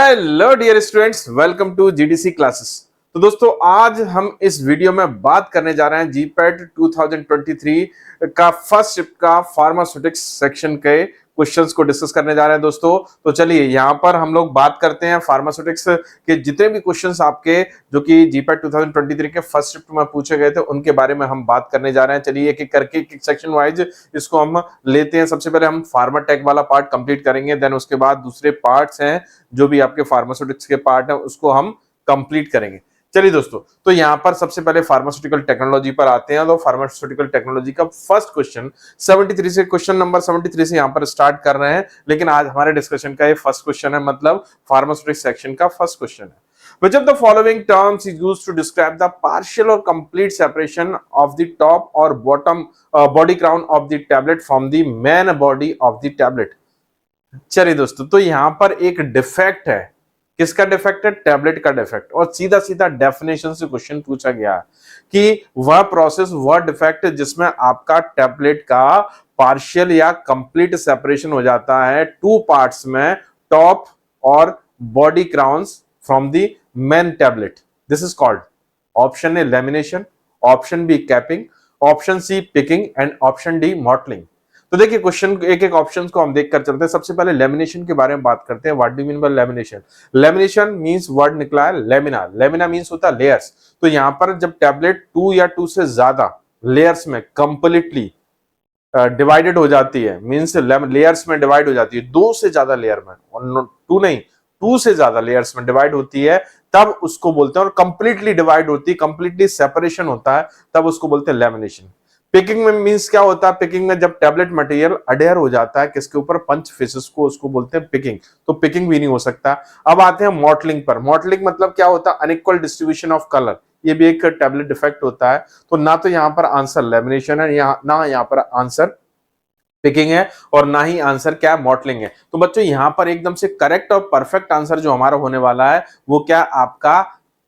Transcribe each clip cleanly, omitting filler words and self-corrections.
Hello dear students, welcome to GDC classes. तो दोस्तों, आज हम इस वीडियो में बात करने जा रहे हैं जीपैट 2023 का फर्स्ट शिफ्ट का फार्मास्यूटिक्स सेक्शन के क्वेश्चंस को डिस्कस करने जा रहे हैं दोस्तों। तो चलिए यहाँ पर हम लोग बात करते हैं फार्मास्यूटिक्स के जितने भी क्वेश्चंस आपके जो कि जीपैट 2023 के फर्स्ट शिफ्ट में पूछे गए थे उनके बारे में हम बात करने जा रहे हैं। चलिए एक एक करके एक सेक्शन वाइज इसको हम लेते हैं। सबसे पहले हम फार्मा टेक वाला पार्ट कंप्लीट करेंगे, देन उसके बाद दूसरे पार्ट्स हैं जो भी आपके फार्मास्यूटिक्स के पार्ट है उसको हम कंप्लीट करेंगे। चलिए दोस्तों, तो यहां पर सबसे पहले फार्मास्यूटिकल टेक्नोलॉजी पर आते हैं। तो फार्मास्यूटिकल टेक्नोलॉजी का फर्स्ट क्वेश्चन 73 से, क्वेश्चन नंबर 73 से यहां पर स्टार्ट कर रहे हैं, लेकिन आज हमारे डिस्कशन का ये फर्स्ट क्वेश्चन है, मतलब फार्मास्यूटिक्स सेक्शन का फर्स्ट क्वेश्चन है। Which of the following terms is used to describe the partial or complete separation of the top or bottom body crown of the tablet from the main body of the tablet? चलिए दोस्तों, तो यहां पर एक defect है। किसका defect है? Tablet का डिफेक्ट। और सीधा सीधा डेफिनेशन से क्वेश्चन पूछा गया है कि वह प्रोसेस, वह डिफेक्ट जिसमें आपका टैबलेट का पार्शियल या कंप्लीट सेपरेशन हो जाता है टू पार्ट्स में, टॉप और body crowns from the main tablet, this is called. Option A lamination, option B capping, option C picking and option D mottling. तो देखिए क्वेश्चन एक एक ऑप्शन को हम देखकर चलते हैं। सबसे पहले लेमिनेशन के बारे में बात करते हैं। What do mean by lamination? Lamination means word निकला है लेमिना। लेमिना मींस होता है लेयर्स। तो यहां पर जब टैबलेट टू या टू से ज्यादा लेयर्स में कंप्लीटली डिवाइडेड हो जाती है, मींस लेयर्स में डिवाइड हो जाती है, दो से ज्यादा लेयर में, टू नहीं, टू से ज्यादा लेयर्स में डिवाइड होती है, तब उसको बोलते हैं। और कंप्लीटली डिवाइड होती है, कंप्लीटली सेपरेशन होता है, तब उसको बोलते हैं लेमिनेशन। पिकिंग में मींस क्या होता है? पिकिंग में जब टैबलेट मटेरियल अडेयर हो जाता है किसके ऊपर? पंच फेसेस को, उसको बोलते हैं पिकिंग। तो पिकिंग भी नहीं हो सकता। अब आते हैं मॉटलिंग पर। मॉटलिंग मतलब क्या होता है? Unequal distribution of colour. ये भी एक टैबलेट डिफेक्ट होता है। तो ना तो यहां पर आंसर लेमिनेशन है, ना यहां पर आंसर पिकिंग है, और ना ही आंसर क्या है? मॉटलिंग है। तो बच्चों यहां पर एकदम से करेक्ट और परफेक्ट आंसर जो हमारा होने वाला है वो क्या? आपका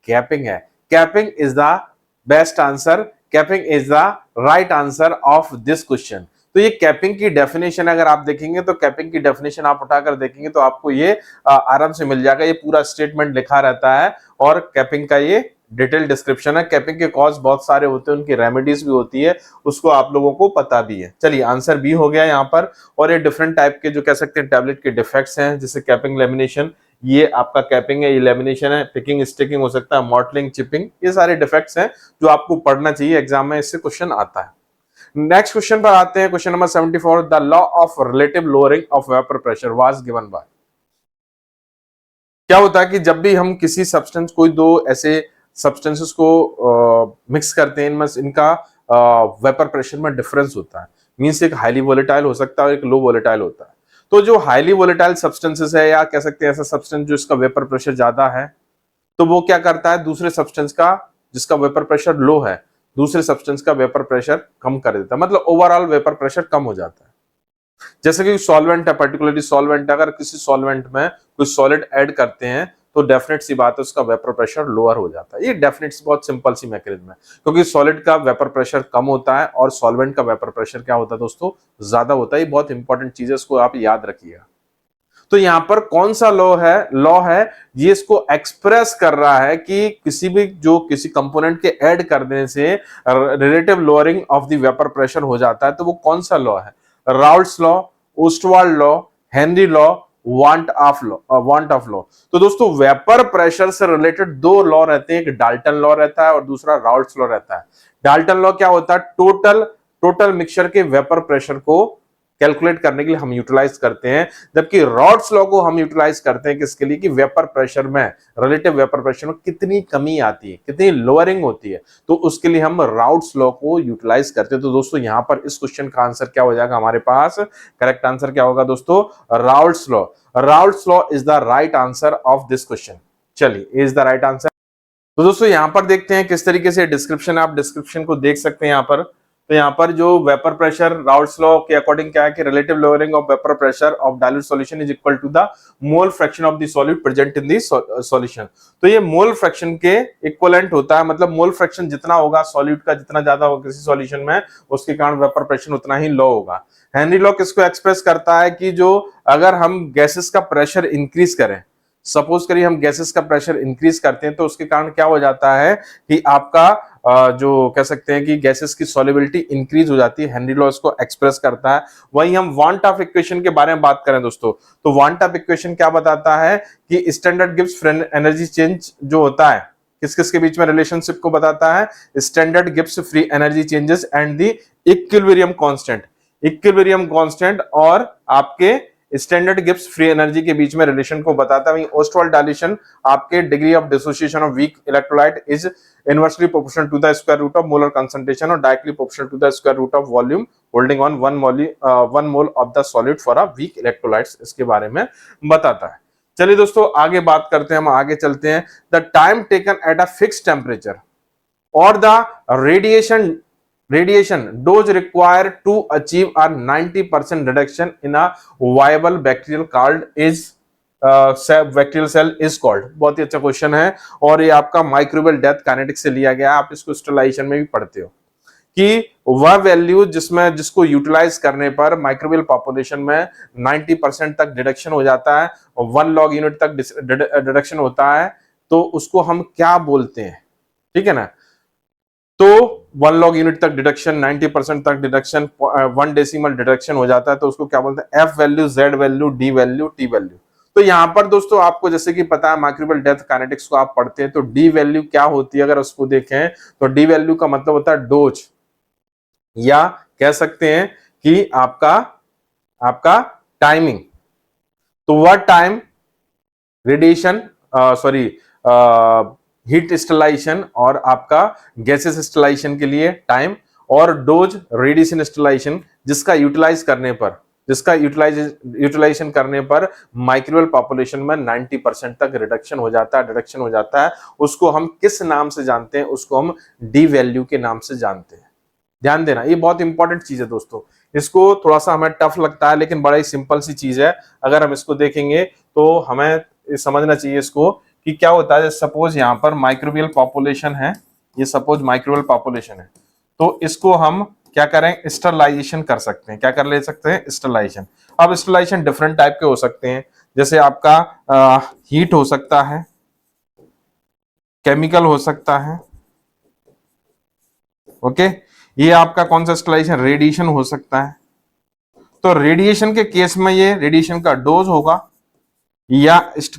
कैपिंग है। Capping is the best answer. Capping is the right answer of this question. तो ये कैपिंग की डेफिनेशन अगर आप देखेंगे तो कैपिंग की डेफिनेशन आप उठाकर देखेंगे तो आपको ये आराम से मिल जाएगा। ये पूरा स्टेटमेंट लिखा रहता है और कैपिंग का ये डिटेल डिस्क्रिप्शन है। कैपिंग के कॉज बहुत सारे होते हैं, उनकी रेमेडीज भी होती है, उसको आप लोगों को पता भी है। चलिए आंसर बी हो गया यहाँ पर। और ये डिफरेंट टाइप के जो कह सकते हैं टैबलेट के डिफेक्ट्स हैं, जैसे कैपिंग, लेमिनेशन, ये आपका कैपिंग है, ये लेमिनेशन है, पिकिंग स्टिकिंग हो सकता है, मॉटलिंग, चिपिंग, ये सारे डिफेक्ट्स हैं जो आपको पढ़ना चाहिए, एग्जाम में इससे क्वेश्चन आता है। नेक्स्ट क्वेश्चन पर आते हैं। Question number 74, the law of relative lowering of vapour pressure was given by. क्या होता है कि जब भी हम किसी सब्सटेंस, कोई दो ऐसे सब्सटेंसेस को मिक्स करते हैं, इनमें इनका वेपर प्रेशर में डिफरेंस होता है। मींस एक हाईली वोलेटाइल हो सकता है और एक लो वोलेटाइल होता है। तो जो हाईली वोलेटाइल सब्सटेंसेस है, या कह सकते हैं ऐसा सब्सटेंस जो इसका वेपर प्रेशर ज्यादा है, तो वो क्या करता है? दूसरे सब्सटेंस का जिसका वेपर प्रेशर लो है, दूसरे सब्सटेंस का वेपर प्रेशर कम कर देता है, मतलब ओवरऑल वेपर प्रेशर कम हो जाता है। जैसे कि सॉल्वेंट है, पर्टिकुलरली सॉल्वेंट, अगर किसी सॉल्वेंट में कोई सॉलिड ऐड करते हैं तो डेफिनेट सी बात है उसका वेपर प्रेशर लोअर हो जाता है। ये डेफिनेट बहुत सिंपल सी मैकेनिज्म है, क्योंकि सॉलिड का वेपर प्रेशर कम होता है और सॉल्वेंट का वेपर प्रेशर क्या होता है दोस्तों? ज्यादा होता है। ये बहुत इंपॉर्टेंट चीज है, इसको आप याद रखिएगा। तो यहां पर कौन सा लॉ है ये इसको एक्सप्रेस कर रहा है कि किसी भी जो किसी कंपोनेंट के ऐड कर देने से relative lowering of the vapour pressure हो जाता है। तो वो कौन सा लॉ है? Raoult's law, Ostwald law, Henry law, want of law. तो दोस्तों वेपर प्रेशर से रिलेटेड दो लॉ रहते हैं, एक डाल्टन लॉ रहता है और दूसरा राउल्ट्स लॉ रहता है। डाल्टन लॉ क्या होता है? टोटल मिक्सचर के वेपर प्रेशर को कैलकुलेट करने के लिए हम यूटिलाइज करते हैं, जबकि राउल्ट्स लॉ को हम यूटिलाइज करते हैं किसके लिए? कि वेपर प्रेशर में, रिलेटिव वेपर प्रेशर में कितनी कमी आती है, कितनी लोअरिंग होती है, तो उसके लिए हम राउल्ट्स लॉ को यूटिलाइज करते हैं। तो दोस्तों यहां पर इस क्वेश्चन का आंसर क्या हो जाएगा हमारे पास? करेक्ट आंसर क्या होगा दोस्तों? Raoult's law. Raoult's law is the right answer of this question. चलिए, इज द राइट आंसर। तो दोस्तों यहां पर देखते हैं किस तरीके से डिस्क्रिप्शन, आप डिस्क्रिप्शन को देख सकते हैं यहाँ पर। तो यहाँ पर जो वेपर प्रेशर राउल्ट्स लॉ के अकॉर्डिंग क्या है कि relative lowering of vapour pressure of dilute solution is equal to the mole fraction of the solute present in the solution. तो ये मोल फ्रैक्शन के इक्विवेलेंट होता है, मतलब मोल फ्रैक्शन जितना होगा सॉल्यूट का, जितना ज्यादा होगा किसी सॉल्यूशन में, उसके कारण वेपर प्रेशर उतना ही लो होगा। हेनरी लॉ किसको एक्सप्रेस करता है कि जो अगर हम गैसेस का प्रेशर इंक्रीज करें, सपोज करिए हम गैसेस का प्रेशर इंक्रीज करते हैं तो उसके कारण क्या हो जाता है कि आपका जो कह सकते हैं कि गैसेस की सॉल्युबिलिटी इंक्रीज हो जाती है, हेनरी लॉस को एक्सप्रेस करता है। वहीं हम वांट ऑफ इक्वेशन के बारे में बात करें दोस्तों, तो वांट ऑफ इक्वेशन क्या बताता है कि standard Gibbs free energy change जो होता है, किस किस के बीच में रिलेशनशिप को बताता है, standard Gibbs free energy changes and the equilibrium constant, equilibrium constant और आपके स्टैंडर्ड गिब्स फ्री एनर्जी के बीच में रिलेशन को बताता है। ओस्टवाल्ड डायल्यूशन आपके degree of dissociation of weak electrolyte is inversely proportional to the square root of molar concentration और directly proportional to the square root of volume holding on 1 mole of the solid for a weak electrolytes, इसके बारे में बताता है। चलिए दोस्तों आगे बात करते हैं, हम आगे चलते हैं। The time taken at a fixed temperature और the radiation dose required to achieve a 90% reduction in a viable bacterial called is bacterial cell is called. बहुत ही अच्छा क्वेश्चन है और ये आपका माइक्रोबियल डेथ काइनेटिक्स से लिया गया है, आप इसको स्टरलाइजेशन में भी पढ़ते हो कि वह वैल्यू जिसको यूटिलाइज करने पर माइक्रोबियल पॉपुलेशन में 90% तक डिडक्शन हो जाता है और 1 log यूनिट तक डिडक्शन होता है, तो उसको हम क्या बोलते हैं, ठीक है ना। तो 1 log यूनिट तक डिडक्शन, 90% तक डिडक्शन, 1 डेसिमल डिडक्शन हो जाता है, तो उसको क्या बोलते हैं, F value, Z value, D value, T value. तो यहां पर दोस्तों आपको जैसे कि पता है माइक्रोबियल डेथ काइनेटिक्स को आप पढ़ते हैं, तो डी वैल्यू क्या होती है अगर उसको देखें तो डी वैल्यू का मतलब होता है डोज, या कह सकते हैं कि आपका टाइमिंग। तो वह time radiation sorry heat sterilisation और आपका गैसेस स्टरलाइजेशन के लिए टाइम, और डोज रेडिएशन स्टरलाइजेशन जिसका यूटिलाइजेशन करने पर माइक्रोबियल पॉपुलेशन में 90% तक डिडक्शन हो जाता है, उसको हम किस नाम से जानते हैं, उसको हम डी वैल्यू के नाम से जानते हैं। ध्यान देना, ये बहुत इंपॉर्टेंट चीज है दोस्तों, इसको थोड़ा सा हमें टफ लगता है लेकिन बड़ा ही सिंपल सी चीज है। अगर हम इसको देखेंगे तो हमें समझना चाहिए इसको कि क्या होता है। सपोज यहाँ पर माइक्रोबियल पॉपुलेशन है, ये सपोज माइक्रोबियल पॉपुलेशन है, तो इसको हम क्या करें, स्टरलाइजेशन कर सकते हैं। क्या कर ले सकते हैं, स्टरलाइजेशन। अब स्टरलाइजेशन डिफरेंट टाइप के हो सकते हैं, जैसे आपका हीट हो सकता है, केमिकल हो सकता है, ओके। ये आपका कौन सा स्टरलाइजेशन, रेडिएशन हो सकता है। तो रेडिएशन के केस में ये रेडिएशन का डोज होगा, या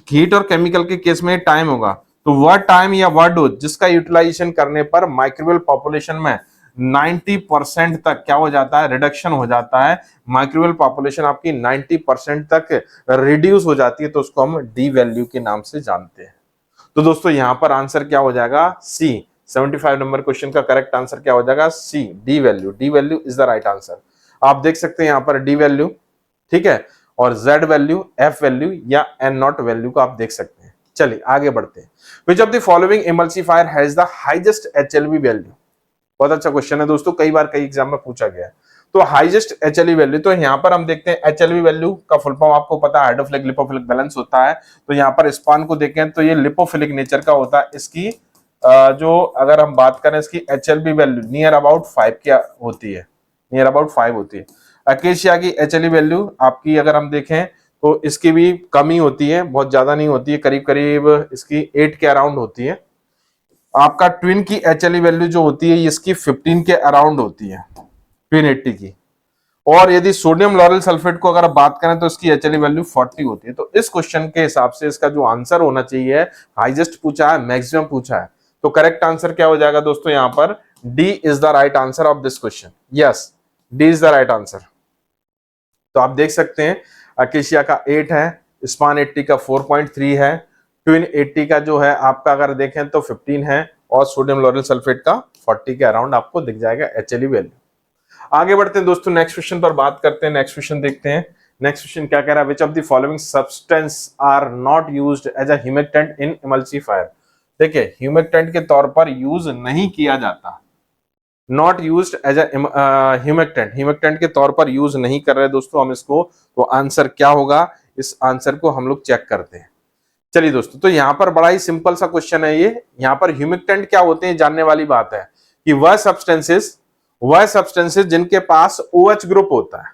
हीट और केमिकल के केस में टाइम होगा। तो वह टाइम या वह डोज जिसका यूटिलाइजेशन करने पर माइक्रोबियल पॉपुलेशन में 90% तक क्या हो जाता है, रिडक्शन हो जाता है, माइक्रोबियल पॉपुलेशन आपकी 90% तक रिड्यूस हो जाती है, तो उसको हम डी वैल्यू के नाम से जानते हैं। तो दोस्तों यहां पर आंसर क्या हो जाएगा, सी। 75 नंबर क्वेश्चन का करेक्ट आंसर क्या हो जाएगा, C, D value. D value is the right answer. आप देख सकते हैं यहां पर डी वैल्यू, ठीक है, और जेड वैल्यू, एफ वैल्यू या एन नॉट वैल्यू को आप देख सकते हैं। चलिए आगे बढ़ते हैं। Which of the following emulsifier has the highest HLV value. बहुत अच्छा क्वेश्चन है दोस्तों, कई बार कई एग्जाम में पूछा गया है। तो हाईएस्ट एचएलवी वैल्यू, तो यहाँ पर हम देखते हैं एचएलवी वैल्यू का फुल फॉर्म आपको पता है, हाइड्रोफिलिक लिपोफिलिक बैलेंस होता है। तो यहाँ पर स्पान को देखें तो ये लिपोफिलिक नेचर का होता है। इसकी जो अगर हम बात करें इसकी एचएलवी वैल्यू नियर अबाउट 5 क्या होती है, नियर अबाउट 5 होती है। अकेशिया की एचएलवी वैल्यू आपकी अगर हम देखें तो इसकी भी कमी होती है, बहुत ज्यादा नहीं होती है, करीब करीब इसकी 8 के अराउंड होती है। आपका ट्विन की एचएलवी वैल्यू जो होती है इसकी 15 के अराउंड होती है, ट्विन 80 की। और यदि सोडियम लॉरेल सल्फेट को अगर बात करें तो इसकी एचएलवी वैल्यू 40 होती है। तो इस क्वेश्चन के हिसाब से इसका जो आंसर होना चाहिए, हाईएस्ट पूछा है, मैक्सिमम पूछा है, तो करेक्ट आंसर क्या हो जाएगा दोस्तों, यहां पर D is the right answer of this question. Yes, D is the right answer. तो आप देख सकते हैं अकेशिया का 8 है, स्पान 80 का 4.3 है, ट्विन 80 का जो है आपका अगर देखें तो 15 है, और सोडियम लॉरेल सल्फेट का 40 के अराउंड आपको दिख जाएगा एचएलवी वैल्यू। आगे बढ़ते हैं दोस्तों, नेक्स्ट क्वेश्चन पर बात करते हैं। नेक्स्ट क्वेश्चन देखते हैं। नेक्स्ट क्वेश्चन क्या कह रहा है, which of the following substances are not used as a humectant in emulsifier. देखिए ह्यूमेक्टेंट के तौर पर यूज नहीं किया जाता, not used as a humectant, humectant के तौर पर यूज नहीं कर रहे दोस्तों हम इसको। तो आंसर क्या होगा, इस आंसर को हम लोग चेक करते हैं। चलिए दोस्तों, तो यहाँ पर बड़ा ही सिंपल सा क्वेश्चन है ये। यहाँ पर ह्यूमेक्टेंट क्या होते हैं जानने वाली बात है कि वह सब्सटेंसेस जिनके पास OH ग्रुप होता है,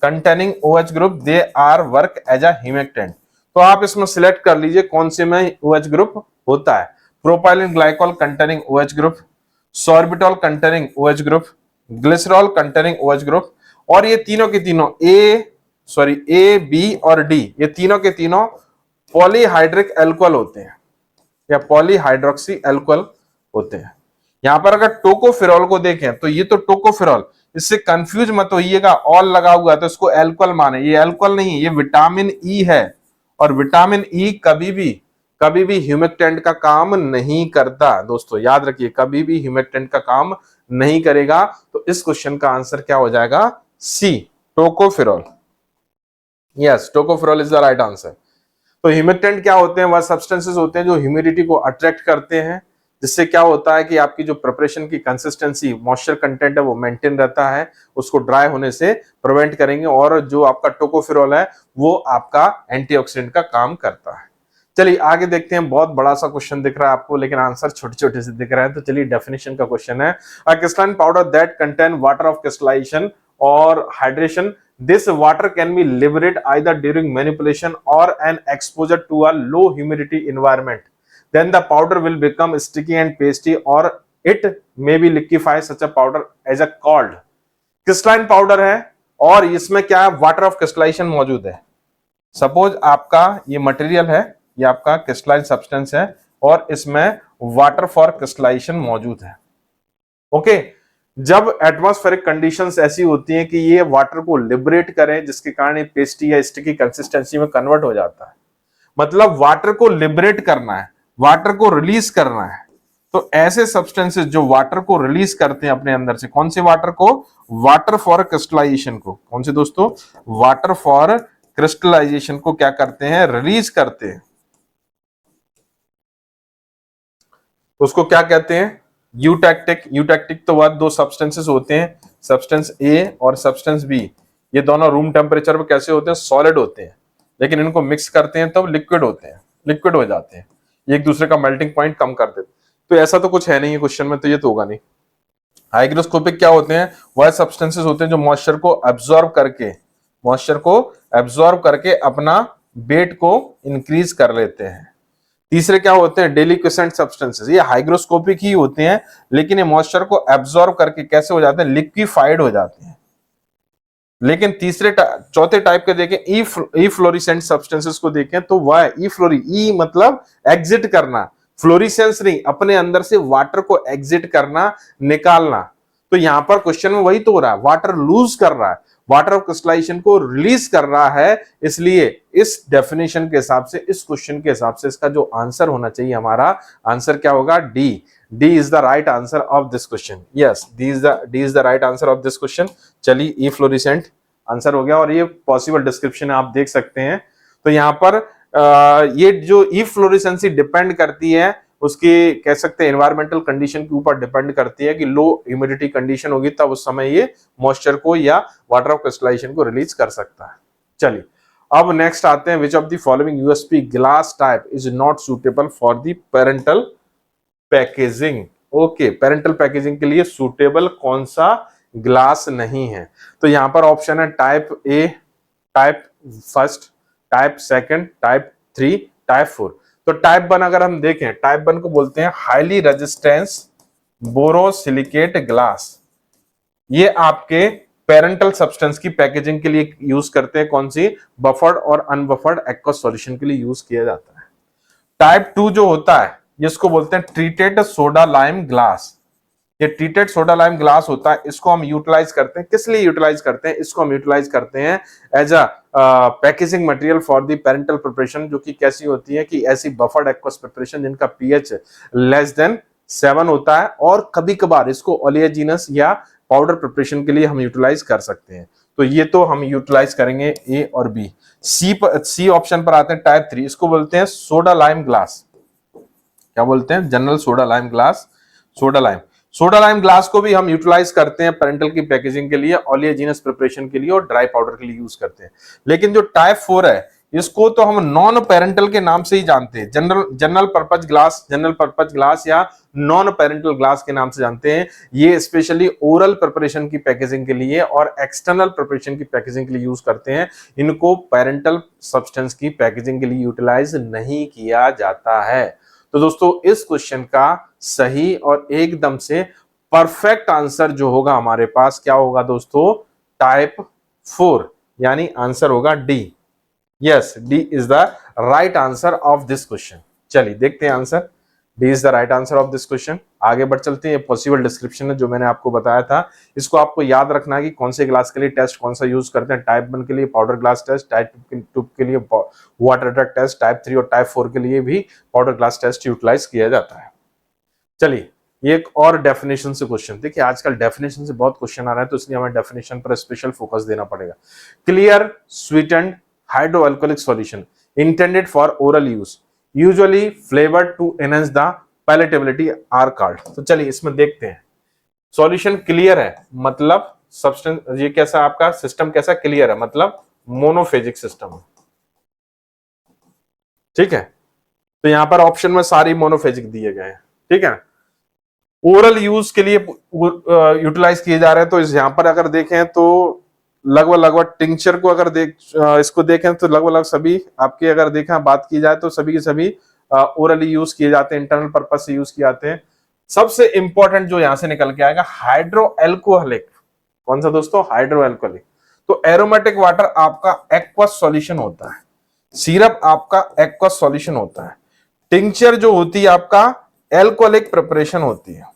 containing OH group, they are work as a humectant. तो आप इसमें सिलेक्ट कर लीजिए कौन से में OH ग्रुप होता है। Propylene glycol containing OH group, sorbitol containing OH group, glycerol containing OH group, और ये तीनों के तीनों ए बी और डी, ये तीनों के तीनों पॉलीहाइड्रिक एल्कोहल होते हैं या पॉलीहाइड्रोक्सी एल्कोहल होते हैं। यहां पर अगर टोकोफेरॉल को देखें तो ये तो टोकोफेरॉल, इससे कंफ्यूज मत होइएगा, ऑल लगा हुआ है तो इसको एल्कोहल माने, ये एल्कोहल नहीं, ये विटामिन ई है, और विटामिन ई कभी भी ह्यूमेक्टेंट का काम नहीं करता दोस्तों, याद रखिए, कभी भी ह्यूमेक्टेंट का काम नहीं करेगा। तो इस क्वेश्चन का आंसर क्या हो जाएगा? C, tocopherol. Yes, tocopherol is the right answer. तो ह्यूमेक्टेंट क्या होते हैं? वह सब्सटेंसेस होते हैं जो ह्यूमिडिटी को अट्रैक्ट करते हैं, जिससे क्या होता है कि आपकी जो प्रिपरेशन की कंसिस्टेंसी, मॉइस्चर कंटेंट है वो मेंटेन रहता है, उसको ड्राई होने से प्रिवेंट करेंगे। और जो आपका टोकोफेरॉल है वो आपका एंटीऑक्सीडेंट का काम करता है। चलिए आगे देखते हैं। बहुत बड़ा सा क्वेश्चन दिख रहा है आपको, लेकिन आंसर छोटे छोटे से दिख रहे हैं। तो चलिए डेफिनेशन का क्वेश्चन है, a crystalline powder that contain water of crystallisation और hydration, this water can be liberated either during manipulation or an exposure to a low humidity environment, then the powder will become sticky and pasty or it may be liquefy such a powder as a called crystalline powder है। और इसमें क्या है? Water of crystallisation मौजूद है। Suppose आपका ये material है, ये आपका क्रिस्टलाइन सब्सटेंस है और इसमें वाटर फॉर क्रिस्टलाइजेशन मौजूद है। ओके, जब एटमॉस्फेरिक कंडीशंस ऐसी होती हैं कि ये वाटर को लिबरेट करें, जिसके कारण ये पेस्टी या स्टिकी कंसिस्टेंसी में कन्वर्ट हो जाता है, मतलब वाटर को लिबरेट करना है, वाटर को रिलीज करना है। तो ऐसे सब्सटेंसेस जो वाटर को रिलीज करते हैं अपने अंदर से, कौन से वाटर को? वाटर फॉर क्रिस्टलाइजेशन को। कौन से दोस्तों? वाटर फॉर क्रिस्टलाइजेशन को क्या करते हैं? रिलीज करते हैं। उसको क्या कहते हैं? यूटैक्टिक। यूटैक्टिक तो वह दो सब्सटेंसेस होते हैं, सब्सटेंस ए और सब्सटेंस बी, ये दोनों रूम टेम्परेचर पे कैसे होते हैं? सॉलिड होते हैं, लेकिन इनको मिक्स करते हैं तब लिक्विड होते हैं, लिक्विड हो जाते हैं, एक दूसरे का मेल्टिंग पॉइंट कम कर देते। तो ऐसा तो कुछ है नहीं है क्वेश्चन में, तो ये तो होगा नहीं। हाइग्रोस्कोपिक क्या होते हैं? वह सब्सटेंसेस होते हैं जो मॉइस्चर को एब्जॉर्ब करके अपना वेट को इंक्रीज कर लेते हैं। तीसरे क्या होते हैं? डेलिक्विसेंट सब्सटेंसेस, ये हाइग्रोस्कोपिक ही होते हैं, लेकिन ये मॉइस्चर को एब्जॉर्ब करके कैसे हो जाते हैं? लिक्विफाइड हो जाते हैं। लेकिन चौथे टाइप के देखें, ई फ्लोरिसेंट सब्सटेंसेस को देखें तो वह ई मतलब एग्जिट करना, फ्लोरिसेंस नहीं, अपने अंदर से वाटर को एग्जिट करना, निकालना। तो यहां पर क्वेश्चन में वही तो हो रहा है, वाटर लूज कर रहा है, वाटर ऑफ क्रिस्टलाइजेशन को रिलीज कर रहा है। इसलिए इस डेफिनेशन के हिसाब से, इस क्वेश्चन के हिसाब से इसका जो आंसर होना चाहिए, हमारा आंसर क्या होगा? D. D is the right answer of this question. Yes, D is the right answer of this question. चलिए, ई फ्लोरिसेंट आंसर हो गया, और ये पॉसिबल डिस्क्रिप्शन आप देख सकते हैं। तो यहाँ पर ये जो ई फ्लोरिसेंसी डिपेंड करती है, उसकी कह सकते हैं एनवायरमेंटल कंडीशन के ऊपर डिपेंड करती है कि लो ह्यूमिडिटी कंडीशन होगी तब उस समय ये मॉइस्चर को या वाटर ऑफ क्रिस्टलाइजेशन को रिलीज कर सकता है। चलिए अब नेक्स्ट आते हैं, which of the following USP glass type is not suitable for the parental packaging. Okay, parental packaging के लिए सुटेबल कौन सा ग्लास नहीं है? तो यहां पर ऑप्शन है type A, type first, type second, type 3, type 4। तो टाइप 1 अगर हम देखें, टाइप 1 को बोलते हैं हाईली रेजिस्टेंस बोरोसिलिकेट ग्लास। ये आपके पेरेंटल सब्सटेंस की पैकेजिंग के लिए यूज करते हैं। कौन सी? बफर्ड और अनबफर्ड एक्वस सॉल्यूशन के लिए यूज किया जाता है। टाइप 2 जो होता है, जिसको बोलते हैं ट्रीटेड सोडा लाइम ग्लास। ये ट्रीटेड सोडा लाइम ग्लास होता है, इसको हम यूटिलाइज करते हैं। किस लिए यूटिलाइज करते हैं? इसको हम यूटिलाइज करते हैं as a packaging material for the parental preparation, जो कि कैसी होती है कि ऐसी बफर्ड एक्वस प्रिपरेशन जिनका पीएच लेस देन 7 होता है, और कभी कभार इसको ओलियजिनस या पाउडर प्रिपरेशन के लिए हम यूटिलाइज कर सकते हैं। तो ये तो हम यूटिलाइज करेंगे ए और बी। सी ऑप्शन पर आते हैं टाइप 3, इसको बोलते हैं सोडा लाइम ग्लास। क्या बोलते हैं? General soda lime glass. Soda lime glass को भी हम यूटिलाइज करते हैं पेरेंटल की पैकेजिंग के लिए, ओलियजिनस प्रिपरेशन के लिए और ड्राई पाउडर के लिए यूज करते हैं। लेकिन जो टाइप 4 है, इसको तो हम नॉन पेरेंटल के नाम से ही जानते हैं, जनरल पर्पज ग्लास या नॉन पेरेंटल ग्लास के नाम से जानते हैं। ये स्पेशली ओरल प्रिपरेशन की पैकेजिंग के लिए और एक्सटर्नल प्रिपरेशन की पैकेजिंग के लिए यूज करते हैं। इनको पेरेंटल सब्सटेंस की पैकेजिंग के लिए यूटिलाइज नहीं किया जाता है। तो दोस्तों इस क्वेश्चन का सही और एकदम से परफेक्ट आंसर जो होगा हमारे पास क्या होगा दोस्तों, टाइप 4, यानी आंसर होगा D. Yes, D is the right answer of this question. चलिए देखते हैं answer. D is the right answer of this question. आगे बढ़ चलते हैं। पॉसिबल डिस्क्रिप्शन है जो मैंने आपको बताया था, इसको आपको याद रखना है कि कौन से ग्लास के लिए टेस्ट कौन सा यूज करते हैं। टाइप 1 के लिए पाउडर ग्लास टेस्ट, टाइप 2 के लिए वाटर ड्रग टेस्ट, टाइप 3 और टाइप 4 के लिए भी पाउडर ग्लास टेस्ट यूटिलाइज किया जाता है। चलिए ये एक और डेफिनेशन से क्वेश्चन, देखिए आजकल डेफिनेशन से बहुत क्वेश्चन आ रहा है, तो इसलिए हमें डेफिनेशन पर स्पेशल फोकस देना पड़ेगा। Clear sweetened hydroalcoholic solution intended for oral use, usually flavoured to enhance the palatability are called. तो चलिए इसमें देखते हैं। सॉल्यूशन क्लियर है मतलब सब्सटेंस, ये कैसा आपका सिस्टम कैसा क्लियर है मतलब मोनोफेजिक सिस्टम है, ठीक है। तो यहां पर ऑप्शन में सारी मोनोफेजिक दिए गए हैं, ठीक है। ओरल यूज के लिए यूटिलाइज किए जा रहे हैं, तो इस यहां पर अगर देखें तो लगभग टिंचर को अगर इसको देखें तो लगभग सभी आपके अगर देखें बात की जाए तो सभी के सभी ओरली यूज किए जाते हैं, इंटरनल पर्पज से यूज किए जाते हैं। सबसे इंपॉर्टेंट जो यहां से निकल के आएगा हाइड्रो एल्कोहलिक, कौन सा दोस्तों, हाइड्रो एल्कोहलिक। तो एरोमेटिक वाटर आपका एक्वस सॉल्यूशन होता है, सिरप आपका एक्वस सॉल्यूशन होता है, टिंचर जो होती है आपका एल्कोहलिक प्रिपरेशन होती है।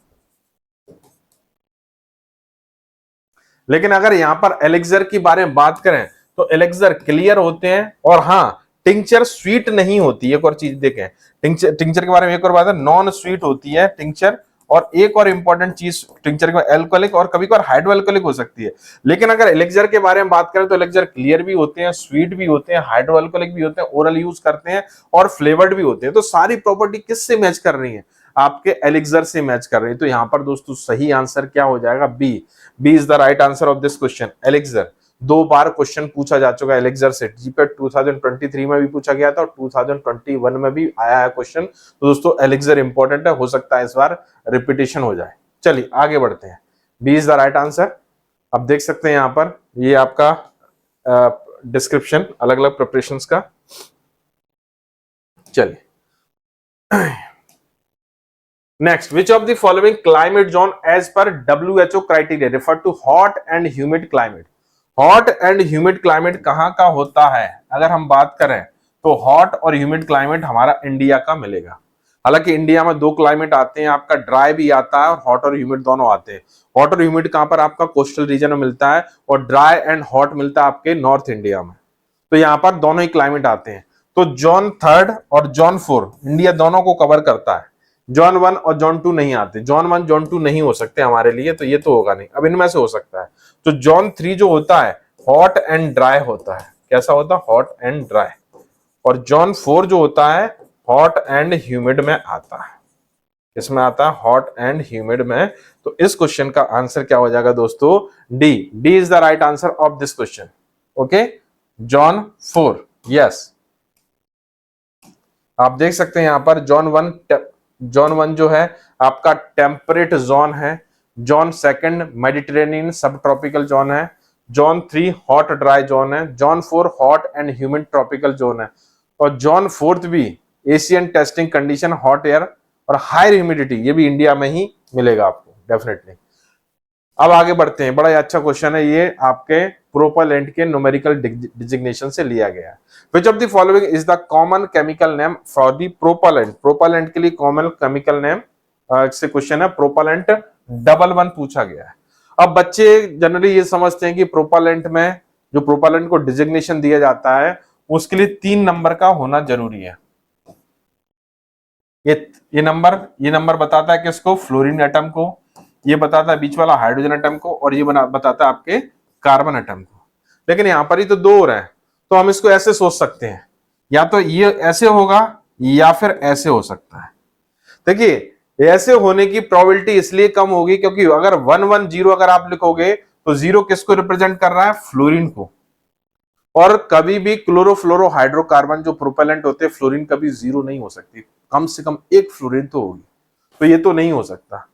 लेकिन अगर यहां पर एलेक्सर की बारे में बात करें तो एलेक्सर क्लियर होते हैं, और हाँ टिंचर स्वीट नहीं होती। एक और चीज देखें, टिंचर के बारे में एक और बात है, नॉन स्वीट होती है टिंचर। और एक और इंपॉर्टेंट चीज टिंचर में एल्कोहलिक और कभी कभार हाइड्रो एल्कोहलिक हो सकती है। लेकिन अगर एलेक्सर के बारे में बात करें तो एलेक्सर क्लियर भी होते हैं, स्वीट भी होते हैं, हाइड्रो एल्कोहलिक भी होते हैं, ओरल यूज करते हैं और फ्लेवर्ड भी होते हैं। तो सारी प्रॉपर्टी किससे मैच कर रही है, आपके एलेक्सर से मैच कर रही है। तो यहां पर दोस्तों सही आंसर क्या हो जाएगा, B. B is the right answer of this question, elixir. 2 बार क्वेश्चन पूछा जा चुका है एलेक्सर से, जीपेट 2023 में भी पूछा गया था और 2021 में भी आया है क्वेश्चन। तो दोस्तों एलेक्सर इंपॉर्टेंट है, हो सकता है इस बार रिपीटेशन हो जाए। चलिए आगे बढ़ते हैं। B is the right answer. अब देख सकते हैं यहां पर ये आपका डिस्क्रिप्शन अलग अलग प्रिपरेशंस का। चलिए next, which of the following climate zone as per WHO criteria refer to hot and humid climate. Hot and humid climate कहां का होता है, अगर हम बात करें तो हॉट और ह्यूमिड क्लाइमेट हमारा इंडिया का मिलेगा। हालांकि इंडिया में 2 क्लाइमेट आते हैं, आपका ड्राई भी आता है और हॉट और ह्यूमिड दोनों आते हैं। हॉट और ह्यूमिड कहां पर आपका कोस्टल रीजन में मिलता है, और ड्राई एंड हॉट मिलता है आपके नॉर्थ इंडिया में। तो यहाँ पर दोनों ही क्लाइमेट आते हैं। तो जोन 3 और जोन 4 इंडिया दोनों को कवर करता है। जोन 1 और जोन 2 नहीं आते, जोन 1 जोन 2 नहीं हो सकते हमारे लिए, तो ये तो होगा नहीं। अब इनमें से हो सकता है। तो जोन 3 जो होता है हॉट एंड ड्राई होता है, कैसा होता है, हॉट एंड ड्राई। और जोन 4 जो होता है हॉट एंड ह्यूमिड में आता है, इसमें आता है हॉट एंड ह्यूमिड में। तो इस क्वेश्चन का आंसर क्या हो जाएगा दोस्तों, D. D is the right answer of this question. Okay, zone 4, yes. आप देख सकते हैं यहां पर जोन 1 जो है आपका टेम्परेट जोन है, जोन 2 मेडिटेरेनियन सब ट्रॉपिकल जोन है, जोन 3 हॉट ड्राई जोन है, zone 4 hot and humid tropical zone है, और जोन 4 भी Asian testing condition hot air और हाई ह्यूमिडिटी, ये भी इंडिया में ही मिलेगा आपको डेफिनेटली। अब आगे बढ़ते हैं, बड़ा ही अच्छा क्वेश्चन है ये, आपके प्रोपेलेंट के न्यूमेरिकल डिजिग्नेशन से लिया गया है। Which of the following is the common chemical name for the propellant? Propellant के लिए कॉमन केमिकल नेम से क्वेश्चन है, प्रोपेलेंट 11 पूछा गया है। अब बच्चे जनरली ये समझते हैं कि प्रोपेलेंट में जो प्रोपेलेंट को डिजिग्नेशन दिया जाता है उसके लिए 3 नंबर का होना जरूरी है। ये नंबर बताता है किसको, फ्लोरीन एटम को, ये बताता है बीच वाला हाइड्रोजन एटम को, और ये बताता है आपके कार्बन एटम को। लेकिन यहां पर ही तो 2 और हैं, तो हम इसको ऐसे सोच सकते हैं, या तो ये ऐसे होगा या फिर ऐसे हो सकता है। देखिए ऐसे होने की प्रोबेबिलिटी इसलिए कम होगी क्योंकि अगर 110 अगर आप लिखोगे तो 0 किसको रिप्रेजेंट कर रहा है, फ्लोरीन को। और कभी भी क्लोरोफ्लोरो हाइड्रोकार्बन जो प्रोपेलेंट होते हैं, फ्लोरीन कभी जीरो नहीं हो सकती, कम से कम एक फ्लोरीन तो होगी, तो ये तो नहीं हो सकता।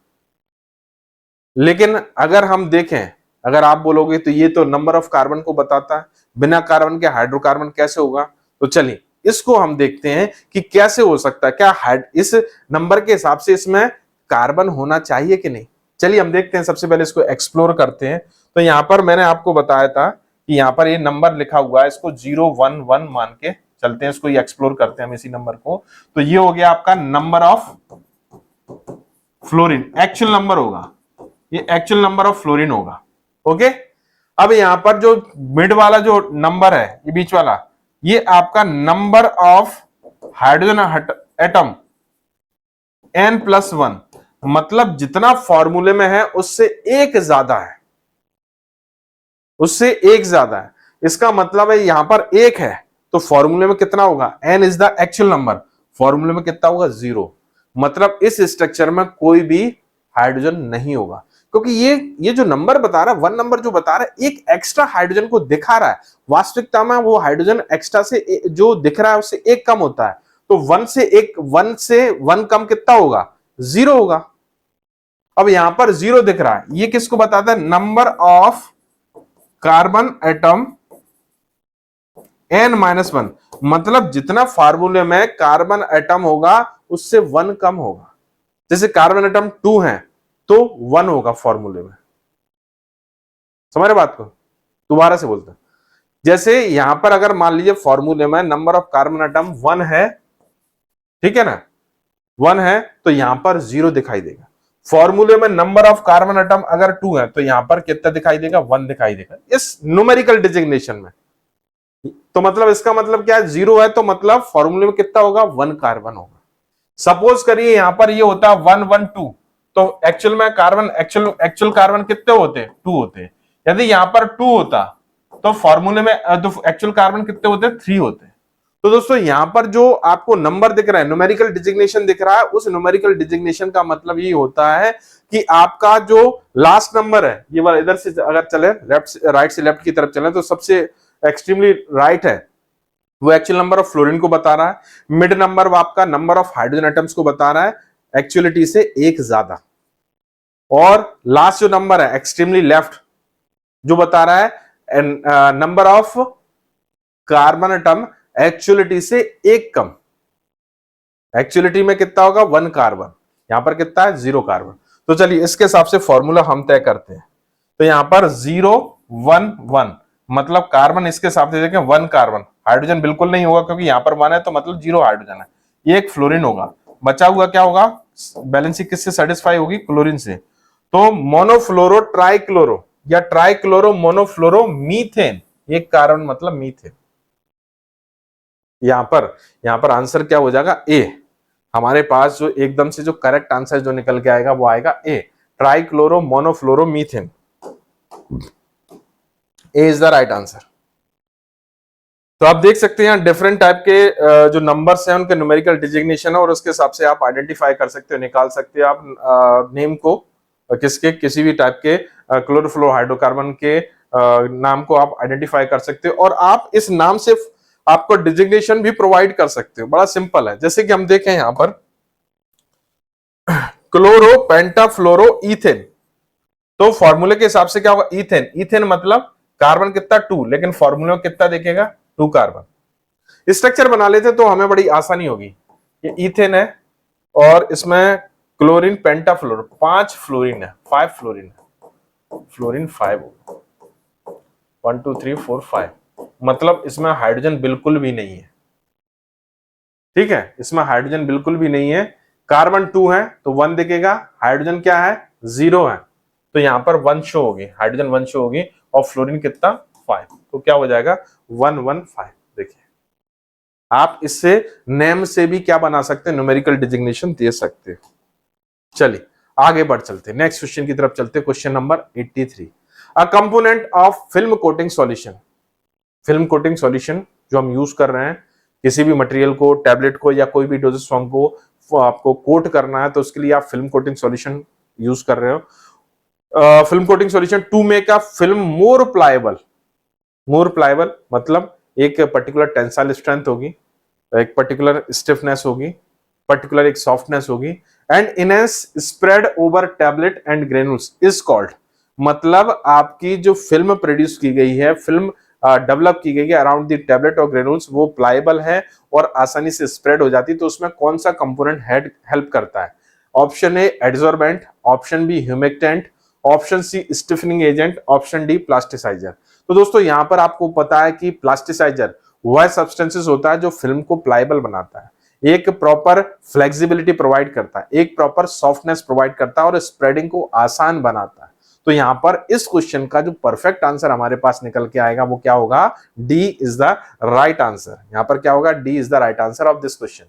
लेकिन अगर हम देखें, अगर आप बोलोगे तो ये तो नंबर ऑफ कार्बन को बताता है, बिना कार्बन के हाइड्रोकार्बन कैसे होगा, तो चलिए इसको हम देखते हैं कि कैसे हो सकता है, क्या इस नंबर के हिसाब से इसमें कार्बन होना चाहिए कि नहीं। चलिए हम देखते हैं, सबसे पहले इसको एक्सप्लोर करते हैं। तो यहां पर मैंने आपको बताया था कि यहां पर ये नंबर लिखा हुआ है, इसको 011 मान के चलते हैं, इसको ये एक्सप्लोर करते हैं हम इसी नंबर को। तो ये हो गया आपका number of fluorine, actual number होगा, ये एक्चुअल नंबर ऑफ फ्लोरीन होगा। ओके, अब यहां पर जो मिड वाला जो नंबर है, ये बीच वाला, ये आपका number of hydrogen atom n+1, मतलब जितना फॉर्मूले में है उससे एक ज्यादा है, उससे एक ज्यादा है। इसका मतलब है यहां पर एक है तो फॉर्मूले में कितना होगा, n is the actual number, फॉर्मूले में कितना होगा, 0। मतलब इस स्ट्रक्चर में कोई भी हाइड्रोजन नहीं होगा, क्योंकि ये जो नंबर बता रहा है, 1 नंबर जो बता रहा है, एक एक्स्ट्रा हाइड्रोजन को दिखा रहा है। वास्तविकता में वो हाइड्रोजन एक्स्ट्रा से जो दिख रहा है उससे एक कम होता है, तो 1 से 1 कम कितना होगा, 0 होगा। अब यहां पर 0 दिख रहा है, ये किसको बताता है, number of carbon atom n-1, मतलब जितना फार्मूले में कार्बन एटम होगा उससे 1 कम होगा। जैसे कार्बन एटम 2 है तो 1 होगा फॉर्मूले में, समझ रहे बात को, दोबारा से बोलते हैं। जैसे यहां पर अगर मान लीजिए फॉर्मूले में नंबर ऑफ कार्बन एटम 1 है, ठीक है ना, 1 है, तो यहां पर 0 दिखाई देगा। फॉर्मूले में नंबर ऑफ कार्बन एटम अगर 2 है तो यहां पर कितना दिखाई देगा, 1 दिखाई देगा इस न्यूमेरिकल डिजिग्नेशन में। तो मतलब इसका मतलब क्या है, 0 है तो मतलब फॉर्मूले में कितना होगा, 1 कार्बन होगा। सपोज करिए यहां पर ये होता 112, तो एक्चुअल में कार्बन, एक्चुअल कार्बन कितने होते, 2 होते। यदि यहां पर 2 होता तो फॉर्मूले में तो एक्चुअल कार्बन कितने होते, 3 होते। तो दोस्तों यहां पर जो आपको नंबर दिख रहा है, न्यूमेरिकल डिजिग्नेशन दिख रहा है, उस न्यूमेरिकल डिजिग्नेशन का मतलब ये होता है कि आपका जो लास्ट नंबर है, ये वाला इधर से अगर चले, राइट से लेफ्ट की तरफ चले, तो सबसे एक्सट्रीमली राइट है वो एक्चुअल नंबर ऑफ फ्लोरीन को बता रहा है। मिड नंबर आपका नंबर ऑफ हाइड्रोजन एटम्स को बता रहा है, एक्चुअलिटी से एक ज्यादा। और लास्ट जो नंबर है एक्सट्रीमली लेफ्ट जो बता रहा है number of carbon atom actuality से एक कम। एक्चुअलिटी में कितना होगा, 1 कार्बन, यहां पर कितना है, 0 कार्बन। तो चलिए इसके हिसाब से फॉर्मूला हम तय करते हैं। तो यहां पर 0 1 1, मतलब कार्बन इसके हिसाब से देखें 1 कार्बन, हाइड्रोजन बिल्कुल नहीं होगा क्योंकि यहां पर 1 है तो मतलब 0 हाइड्रोजन है, ये एक फ्लोरीन होगा। बचा हुआ क्या होगा, बैलेंसिंग किससे सेटिस्फाई होगी, क्लोरीन से। तो मोनोफ्लोरो ट्राइक्लोरो या ट्राइक्लोरो मोनोफ्लोरो मीथेन, एक कार्बन मतलब मीथेन। यहां पर आंसर क्या हो जाएगा, ए। हमारे पास जो एकदम से जो करेक्ट आंसर जो निकल के आएगा वो आएगा A, trichloro monofluoro methane. A is the right answer. तो आप देख सकते हैं डिफरेंट टाइप के जो नंबर्स हैं उनके न्यूमेरिकल डिजिग्नेशन है और उसके हिसाब से आप आइडेंटिफाई कर सकते हो, निकाल सकते हो आप नेम को, किसके, किसी भी टाइप के क्लोरोफ्लोरो हाइड्रोकार्बन के नाम को आप आइडेंटिफाई कर सकते हो। और आप इस नाम से आपको डिजिग्नेशन भी प्रोवाइड कर सकते हो, बड़ा सिंपल है। जैसे कि हम देखें यहां पर क्लोरो पेंटाफ्लोरो इथेन, तो फॉर्मूले के हिसाब से क्या होगा, इथेन। इथेन मतलब कार्बन कितना, 2, लेकिन फॉर्मूले में कितना देखेगा, 2 कार्बन। स्ट्रक्चर बना लेते तो हमें बड़ी आसानी होगी। ये इथेन है और इसमें क्लोरीन पेंटाफ्लोरो, 5 फ्लोरीन है, 5 फ्लोरीन है, फ्लोरीन 5 होगा, 1 2 3 4 5, मतलब इसमें हाइड्रोजन बिल्कुल भी नहीं है। ठीक है, इसमें हाइड्रोजन बिल्कुल भी नहीं है। कार्बन 2 है तो 1 दिखेगा, हाइड्रोजन क्या है, 0 है, तो यहां पर 1 शो होगी, हाइड्रोजन 1 शो होगी, और फ्लोरीन कितना, 5, तो क्या हो जाएगा, 1 1 5। देखिए आप इससे नेम से भी क्या बना सकते हैं, न्यूमेरिकल डिजिग्नेशन दे सकते हो। चलिए आगे बढ़ चलते हैं, नेक्स्ट क्वेश्चन की तरफ चलते हैं। Question number 83, a component of film coating solution. Film coating solution जो हम यूज कर रहे हैं, किसी भी मटेरियल को, टैबलेट को या कोई भी डोजेस फॉर्म को आपको कोट करना है तो उसके लिए आप फिल्म कोटिंग सॉल्यूशन यूज कर रहे हो। Film coating solution to make a film more pliable, more pliable मतलब एक पर्टिकुलर टेंसाइल स्ट्रेंथ होगी, एक पर्टिकुलर स्टिफनेस होगी, पर्टिकुलर एक सॉफ्टनेस होगी। And enhance spread over tablet and granules is called, मतलब आपकी जो फिल्म प्रोड्यूस की गई है, फिल्म डेवलप की गई है अराउंड द टैबलेट और ग्रेनुल्स, वो प्लायबल है और आसानी से स्प्रेड हो जाती है। तो उसमें कौन सा कंपोनेंट हेल्प करता है? Option A adsorbent, option B humectant, option C stiffening agent, option D plasticiser. तो दोस्तों यहां पर आपको पता है कि प्लास्टिसाइजर वह सब्सटेंसेस होता है जो फिल्म को प्लायबल बनाता है, एक प्रॉपर फ्लेक्सिबिलिटी प्रोवाइड करता है, एक प्रॉपर सॉफ्टनेस प्रोवाइड करता है और स्प्रेडिंग को आसान बनाता है। तो यहां पर इस क्वेश्चन का जो परफेक्ट आंसर हमारे पास निकल के आएगा वो क्या होगा? D is the right answer. यहां पर क्या होगा? D is the right answer of this question.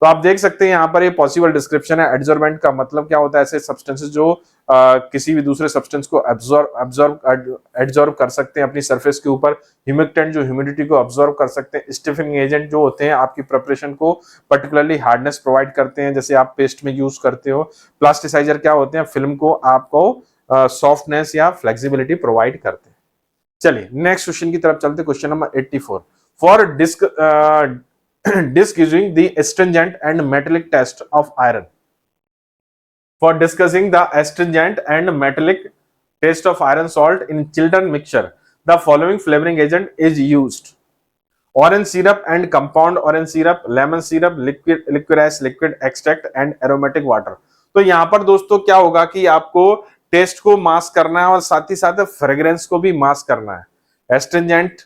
तो आप देख सकते हैं यहाँ पर ये पॉसिबल डिस्क्रिप्शन है। एडजॉर्बेंट का मतलब क्या होता है? ऐसे सब्सटेंसेस जो किसी भी दूसरे सब्सटेंस को एब्जॉर्ब कर सकते हैं अपनी सरफेस के ऊपर। ह्यूमिक्टेंट जो ह्यूमिडिटी को अब्जॉर्ब कर सकते हैं। स्टिफनिंग एजेंट जो होते हैं आपकी प्रिपरेशन को पर्टिकुलरली हार्डनेस प्रोवाइड करते हैं, जैसे आप पेस्ट में यूज करते हो। प्लास्टिसाइजर क्या होते हैं? फिल्म को आपको सॉफ्टनेस या फ्लेक्सिबिलिटी प्रोवाइड करते हैं। चलिए नेक्स्ट क्वेश्चन की तरफ चलते। Question number 84, for discussing the astringent and metallic test of iron. For discussing the astringent and metallic taste of iron salt in children mixture, the following flavoring agent is used: orange syrup and compound orange syrup, lemon syrup, liquorice liquid extract and aromatic water. तो यहां पर दोस्तों क्या होगा कि आपको test को mask करना है और साथ ही साथ फ्रेग्रेंस को भी मास्क करना है। एस्ट्रिंजेंट,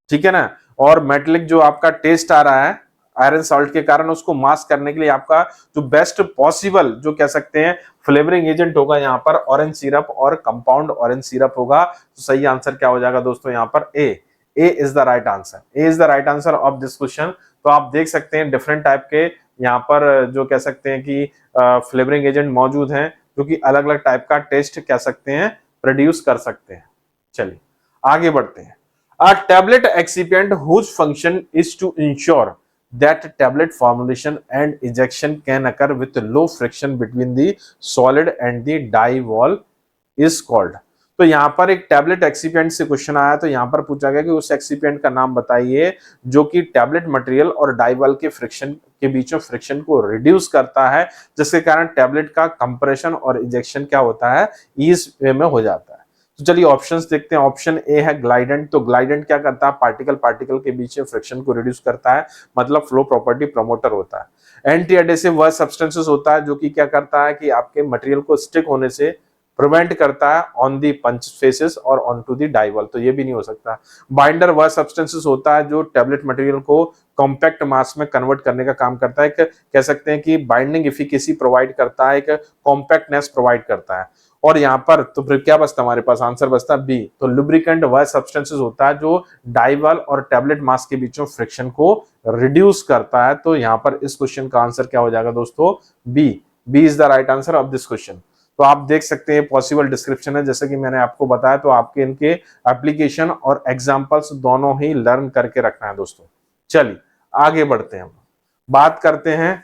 ठीक है ना, और मेटेलिक जो आपका टेस्ट आ रहा है आयरन सॉल्ट के कारण, उसको मास्क करने के लिए आपका जो बेस्ट पॉसिबल जो कह सकते हैं फ्लेवरिंग एजेंट होगा यहाँ पर ऑरेंज सिरप और कंपाउंड ऑरेंज सिरप होगा। तो सही आंसर क्या हो जाएगा दोस्तों? यहाँ पर A is the right answer. A is the right answer of this question. तो आप देख सकते हैं डिफरेंट टाइप के यहाँ पर जो कह सकते हैं कि फ्लेवरिंग एजेंट मौजूद हैं जो कि अलग अलग टाइप का टेस्ट कह सकते हैं प्रोड्यूस कर सकते हैं। चलिए आगे बढ़ते हैं। A tablet excipient whose function is to ensure that tablet formulation and ejection can occur with low friction between the solid and the dye wall is called। तो यहाँ पर एक टैबलेट एक्सीपिएंट से क्वेश्चन आया, तो यहाँ पर पूछा गया कि उस एक्सीपिएंट का नाम बताइए जो कि टैबलेट मटेरियल और डाई वॉल के फ्रिक्शन के बीच में फ्रिक्शन को रिड्यूस करता है, जिसके कारण टैबलेट का कंप्रेशन और इजेक्शन क्या होता है? ईज वे में हो जाता है। तो चलिए ऑप्शंस देखते हैं। ऑप्शन ए है ग्लाइडेंट। तो ग्लाइडेंट क्या करता है? पार्टिकल पार्टिकल के बीच में फ्रिक्शन को रिड्यूस करता है, मतलब फ्लो प्रॉपर्टी प्रमोटर होता है। एंटी एडेसिव वह सब्सटेंसेस होता है जो कि क्या करता है कि आपके मटेरियल को स्टिक होने से प्रिवेंट करता है ऑन दी पंच फेसेस और on to the die wall, तो ये भी नहीं हो सकता। बाइंडर वह सब्सटेंसेस होता है जो टैबलेट मटेरियल को कॉम्पैक्ट मास में कन्वर्ट करने का काम करता है, कह सकते हैं कि बाइंडिंग इफिकेसी प्रोवाइड करता है, एक कॉम्पैक्टनेस प्रोवाइड करता है। और यहाँ पर तो फिर क्या बचता हमारे पास? आंसर बचता बी। तो लुब्रिकेंट वह सब्सटेंसेस होता है जो डाइवल और टैबलेट मास के बीच में फ्रिक्शन को रिड्यूस करता है। तो यहाँ पर इस क्वेश्चन का आंसर क्या हो जाएगा दोस्तों? B. B is the right answer of this question. तो आप देख सकते हैं पॉसिबल डिस्क्रिप्शन है, जैसे कि मैंने आपको बताया। तो आपके इनके एप्लीकेशन और एग्जाम्पल्स दोनों ही लर्न करके रखना है दोस्तों। चलिए आगे बढ़ते हैं, हम बात करते हैं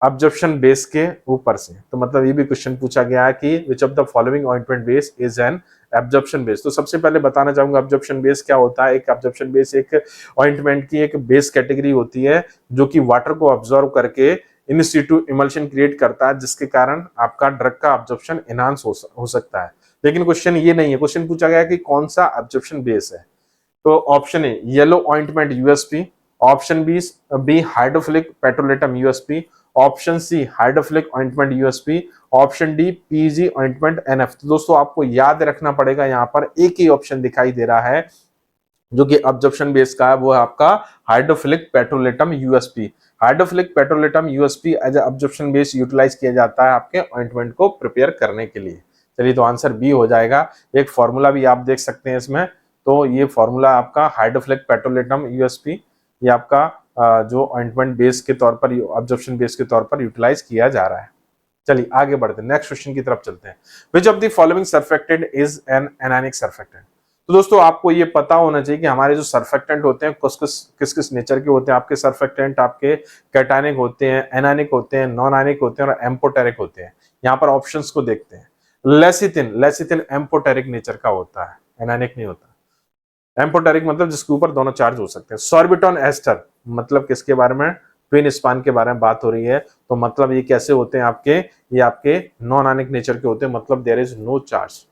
अब्जॉर्प्शन बेस के ऊपर से। तो मतलब ये भी क्वेश्चन पूछा गया है कि विच of the following ointment base is an absorption base. तो सबसे पहले बताना चाहूंगा अब्जॉर्प्शन बेस क्या होता है। एक एब्जॉर्प्शन बेस एक ऑइंटमेंट की एक बेस कैटेगरी होती है जो कि वाटर को अब्जॉर्ब करके इन सिटू इमल्शन क्रिएट करता है, जिसके कारण आपका ड्रग का अब्जॉर्प्शन एनहांस हो सकता है। लेकिन क्वेश्चन ये नहीं है। क्वेश्चन पूछा गया कि कौन सा एब्जॉर्प्शन बेस है। तो option A yellow ointment USP, option B hydrophilic petrolatum USP, option C hydrophilic ointment USP, option D PG ointment NF. तो दोस्तों आपको याद रखना पड़ेगा, यहाँ पर एक ही ऑप्शन दिखाई दे रहा है जो कि अब्जॉर्प्शन बेस का है, वो है आपका hydrophilic petrolatum USP. Hydrophilic petrolatum USP as absorption base utilise किया जाता है आपके ऑइंटमेंट को प्रिपेयर करने के लिए। चलिए तो आंसर बी हो जाएगा। एक फॉर्मूला भी आप देख सकते हैं इसमें। तो ये फॉर्मूला आपका हाइड्रोफिलिक पेट्रोलेटम यूएसपी, ये आपका जो ऑइंटमेंट बेस के तौर पर, अब्जॉर्प्शन बेस के तौर पर यूटिलाइज किया जा रहा है। चलिए आगे बढ़ते हैं, नेक्स्ट क्वेश्चन की तरफ चलते हैं। Which of the following surfactant is an anionic surfactant. तो दोस्तों आपको ये पता होना चाहिए कि हमारे जो सर्फेक्टेंट होते हैं किस किस नेचर के होते हैं। आपके सर्फेक्टेंट आपके कैटायनिक होते हैं, एनानिक होते हैं, नॉन आयनिक होते हैं और एम्पोटेरिक होते हैं। यहाँ पर ऑप्शंस को देखते हैं। लेसिथिन एम्पोटेरिक नेचर का होता है, एनानिक नहीं होता। एम्फोटेरिक मतलब जिसके ऊपर दोनों चार्ज हो सकते हैं। सॉर्बिटॉन एस्टर मतलब किसके बारे में, ट्विन स्पान के बारे में बात हो रही है। तो मतलब ये कैसे होते हैं आपके, ये आपके नॉन आयनिक नेचर के होते हैं, मतलब there is no charge.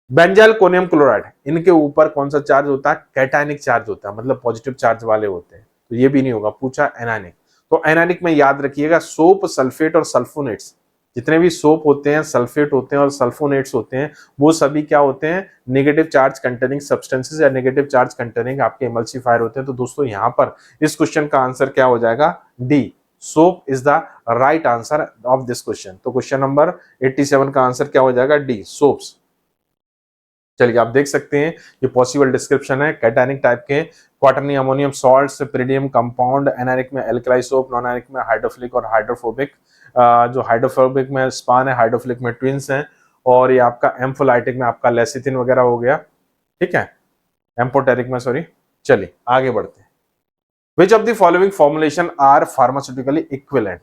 Benzalkonium chloride, इनके ऊपर कौन सा चार्ज होता है, कैटायनिक चार्ज होता है, मतलब पॉजिटिव चार्ज वाले होते हैं। तो ये भी नहीं होगा, पूछा एनायनिक। तो एनायनिक में याद रखिएगा सोप, सल्फेट और सल्फोनेट्स, जितने भी सोप होते हैं, सल्फेट होते हैं और सल्फोनेट्स होते हैं, वो सभी क्या होते हैं, नेगेटिव चार्ज कंटेनिंग सब्सटेंसेस या नेगेटिव चार्ज कंटेनिंग आपके इमल्सिफायर होते हैं। तो दोस्तों यहाँ पर इस क्वेश्चन का आंसर क्या हो जाएगा, D, soap is the right answer of this question. तो क्वेश्चन नंबर 87 का आंसर क्या हो जाएगा, डी, सोप्स। चलिए आप देख सकते हैं ये पॉसिबल डिस्क्रिप्शन है कैटायनिक टाइप के, quaternary ammonium salts, pyridinium compound, anionic में एल्कलाई सोप, नॉन एनायनिक में हाइड्रोफिलिक और हाइड्रोफोबिक। जो हाइड्रोफोबिक में स्पान है, हाइड्रोफिलिक में ट्विंस हैं, और ये आपका एम्फोलाइटिक में आपका लेसिथिन वगैरह हो गया, ठीक है, एम्फोटेरिक में, सॉरी। चलिए आगे बढ़ते हैं। Which of the following formulation are pharmaceutically equivalent.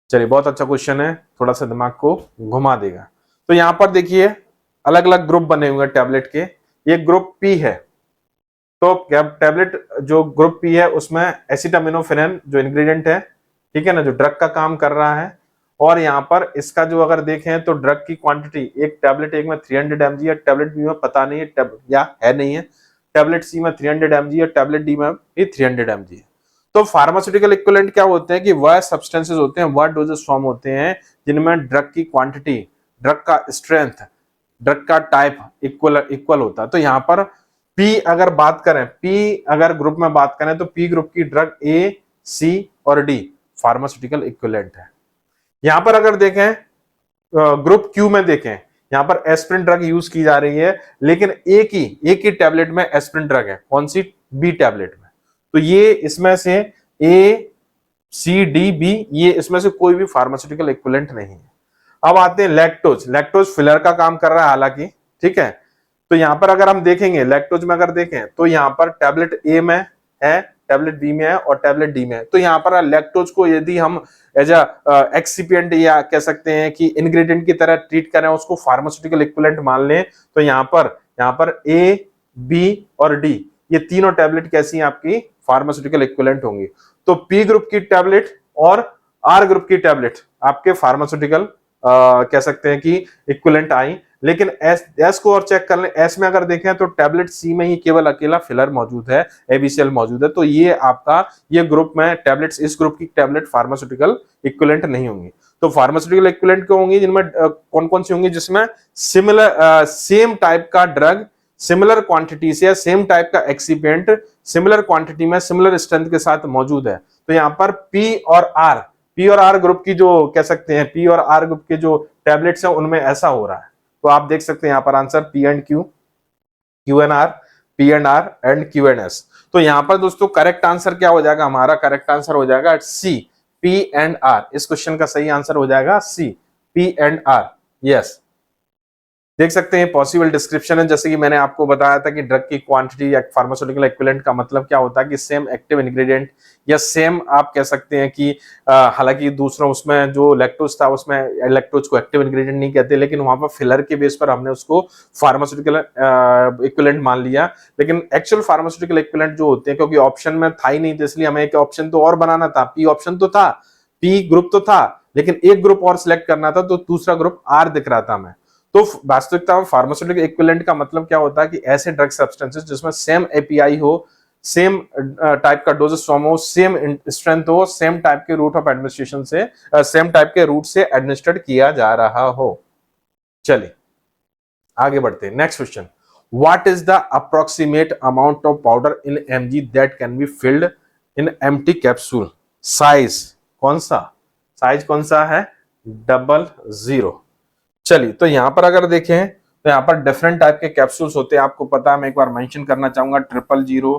चलिए बहुत अच्छा क्वेश्चन है, थोड़ा सा दिमाग को घुमा देगा। तो यहां पर देखिए अलग अलग ग्रुप बने हुए हैं टैबलेट के, ये ग्रुप पी है। तो टैबलेट जो ग्रुप पी है उसमें एसिटामिनोफेन जो इंग्रेडिएंट है, ठीक है ना, जो ड्रग का काम कर रहा है। और यहाँ पर इसका जो अगर देखें तो ड्रग की क्वांटिटी, एक टैबलेट एक में 300 mg है, टैबलेट बी में पता नहीं है या है नहीं है, टैबलेट सी में 300 mg है, टैबलेट डी में भी 300 mg है। तो फार्मास्यूटिकल इक्विवेलेंट क्या होते हैं कि वह सब्सटेंसेस होते हैं, वह डोजेस फॉर्म होते हैं जिनमें ड्रग की क्वांटिटी, ड्रग का स्ट्रेंथ, ड्रग का टाइप इक्वल होता है। तो यहाँ पर पी अगर बात करें, पी अगर ग्रुप में बात करें तो पी ग्रुप की ड्रग ए, सी और डी फार्मास्यूटिकल इक्विवेलेंट है। यहां पर अगर देखें ग्रुप क्यू में देखें, यहां पर एस्पिरिन ड्रग यूज की जा रही है, लेकिन एक ही टैबलेट में एस्पिरिन ड्रग है, कौन सी, बी टैबलेट में। तो ये इसमें से ए, सी, डी, बी, ये इसमें से कोई भी फार्मास्यूटिकल इक्विवेलेंट नहीं है। अब आते हैं लैक्टोज, लैक्टोज फिलर का काम कर रहा है हालांकि, ठीक है। तो यहां पर अगर हम देखेंगे लैक्टोज में अगर देखें तो यहां पर टैबलेट ए में है, टैबलेट बी में है और टैबलेट डी में है। तो यहां पर लैक्टोज को यदि हम एज एक्सिपिएंट या कह सकते हैं कि इंग्रेडिएंट की तरह ट्रीट करें, उसको फार्मास्यूटिकल इक्विवेलेंट मान लें, तो यहां पर ए, बी और डी ये तीनों टैबलेट कैसी हैं, आपकी फार्मास्यूटिकल इक्विवेलेंट होंगी। तो पी ग्रुप की टैबलेट और आर ग्रुप की टैबलेट आपके फार्मास्यूटिकल कह सकते हैं कि इक्विवेलेंट आई। लेकिन एस को और चेक कर लें, एस में अगर देखें तो टैबलेट सी में ही केवल अकेला फिलर मौजूद है, एबीसीएल मौजूद है। तो ये आपका ये ग्रुप में टैबलेट्स, इस ग्रुप की टैबलेट फार्मास्यूटिकल इक्विवेलेंट नहीं होंगी। तो फार्मास्यूटिकल इक्विवेलेंट क्यों होंगी, जिनमें कौन कौन सी होंगी, जिसमें सिमिलर सेम टाइप का ड्रग सिमिलर क्वांटिटी से, सेम टाइप का एक्सिपिएंट सिमिलर क्वांटिटी में सिमिलर स्ट्रेंथ के साथ मौजूद है। तो यहाँ पर पी और आर ग्रुप की जो कह सकते हैं, पी और आर ग्रुप के जो टैबलेट्स हैं उनमें ऐसा हो रहा है। तो आप देख सकते हैं यहाँ पर answer P and Q, Q and R, P and R and Q and S. तो यहाँ पर दोस्तों करेक्ट आंसर क्या हो जाएगा, हमारा करेक्ट आंसर हो जाएगा सी, पी एंड आर। इस क्वेश्चन का सही आंसर हो जाएगा सी, पी एंड आर। यस, देख सकते हैं पॉसिबल डिस्क्रिप्शन है, जैसे कि मैंने आपको बताया था कि ड्रग की क्वांटिटी या फार्मास्यूटिकल इक्विवेलेंट का मतलब क्या होता है कि सेम एक्टिव इंग्रेडिएंट या सेम आप कह सकते हैं कि हालांकि दूसरा उसमें जो लैक्टोज था उसमें लैक्टोज को एक्टिव इंग्रेडिएंट नहीं कहते, लेकिन वहां पर फिलर के बेस पर हमने उसको फार्मास्यूटिकल इक्विवेलेंट मान लिया। लेकिन एक्चुअल फार्मास्यूटिकल इक्विवेलेंट जो होते हैं, क्योंकि ऑप्शन में था ही नहीं, तो इसलिए हमें एक ऑप्शन तो और बनाना था, पी ऑप्शन तो था, पी ग्रुप तो था, लेकिन एक ग्रुप और सिलेक्ट करना था, तो दूसरा ग्रुप आर दिख रहा था हमें। तो वास्तविकता में फार्मास्यूटिकल इक्विवेलेंट का मतलब क्या होता है कि ऐसे ड्रग सब्सटेंसेस जिसमें सेम एपीआई हो, सेम टाइप का डोजेस फॉर्म हो, सेम स्ट्रेंथ हो, सेम टाइप के रूट ऑफ एडमिनिस्ट्रेशन से, सेम टाइप के रूट से एडमिनिस्ट्रेट किया जा रहा हो। चलिए आगे बढ़ते हैं, next question, what is the approximate amount of powder in MG that can be filled in empty capsule. Size कौन सा है, 000। चलिए तो यहां पर अगर देखें तो यहां पर डिफरेंट टाइप के कैप्सूल्स होते हैं, आपको पता है, मैं एक बार मेंशन करना चाहूंगा, 000,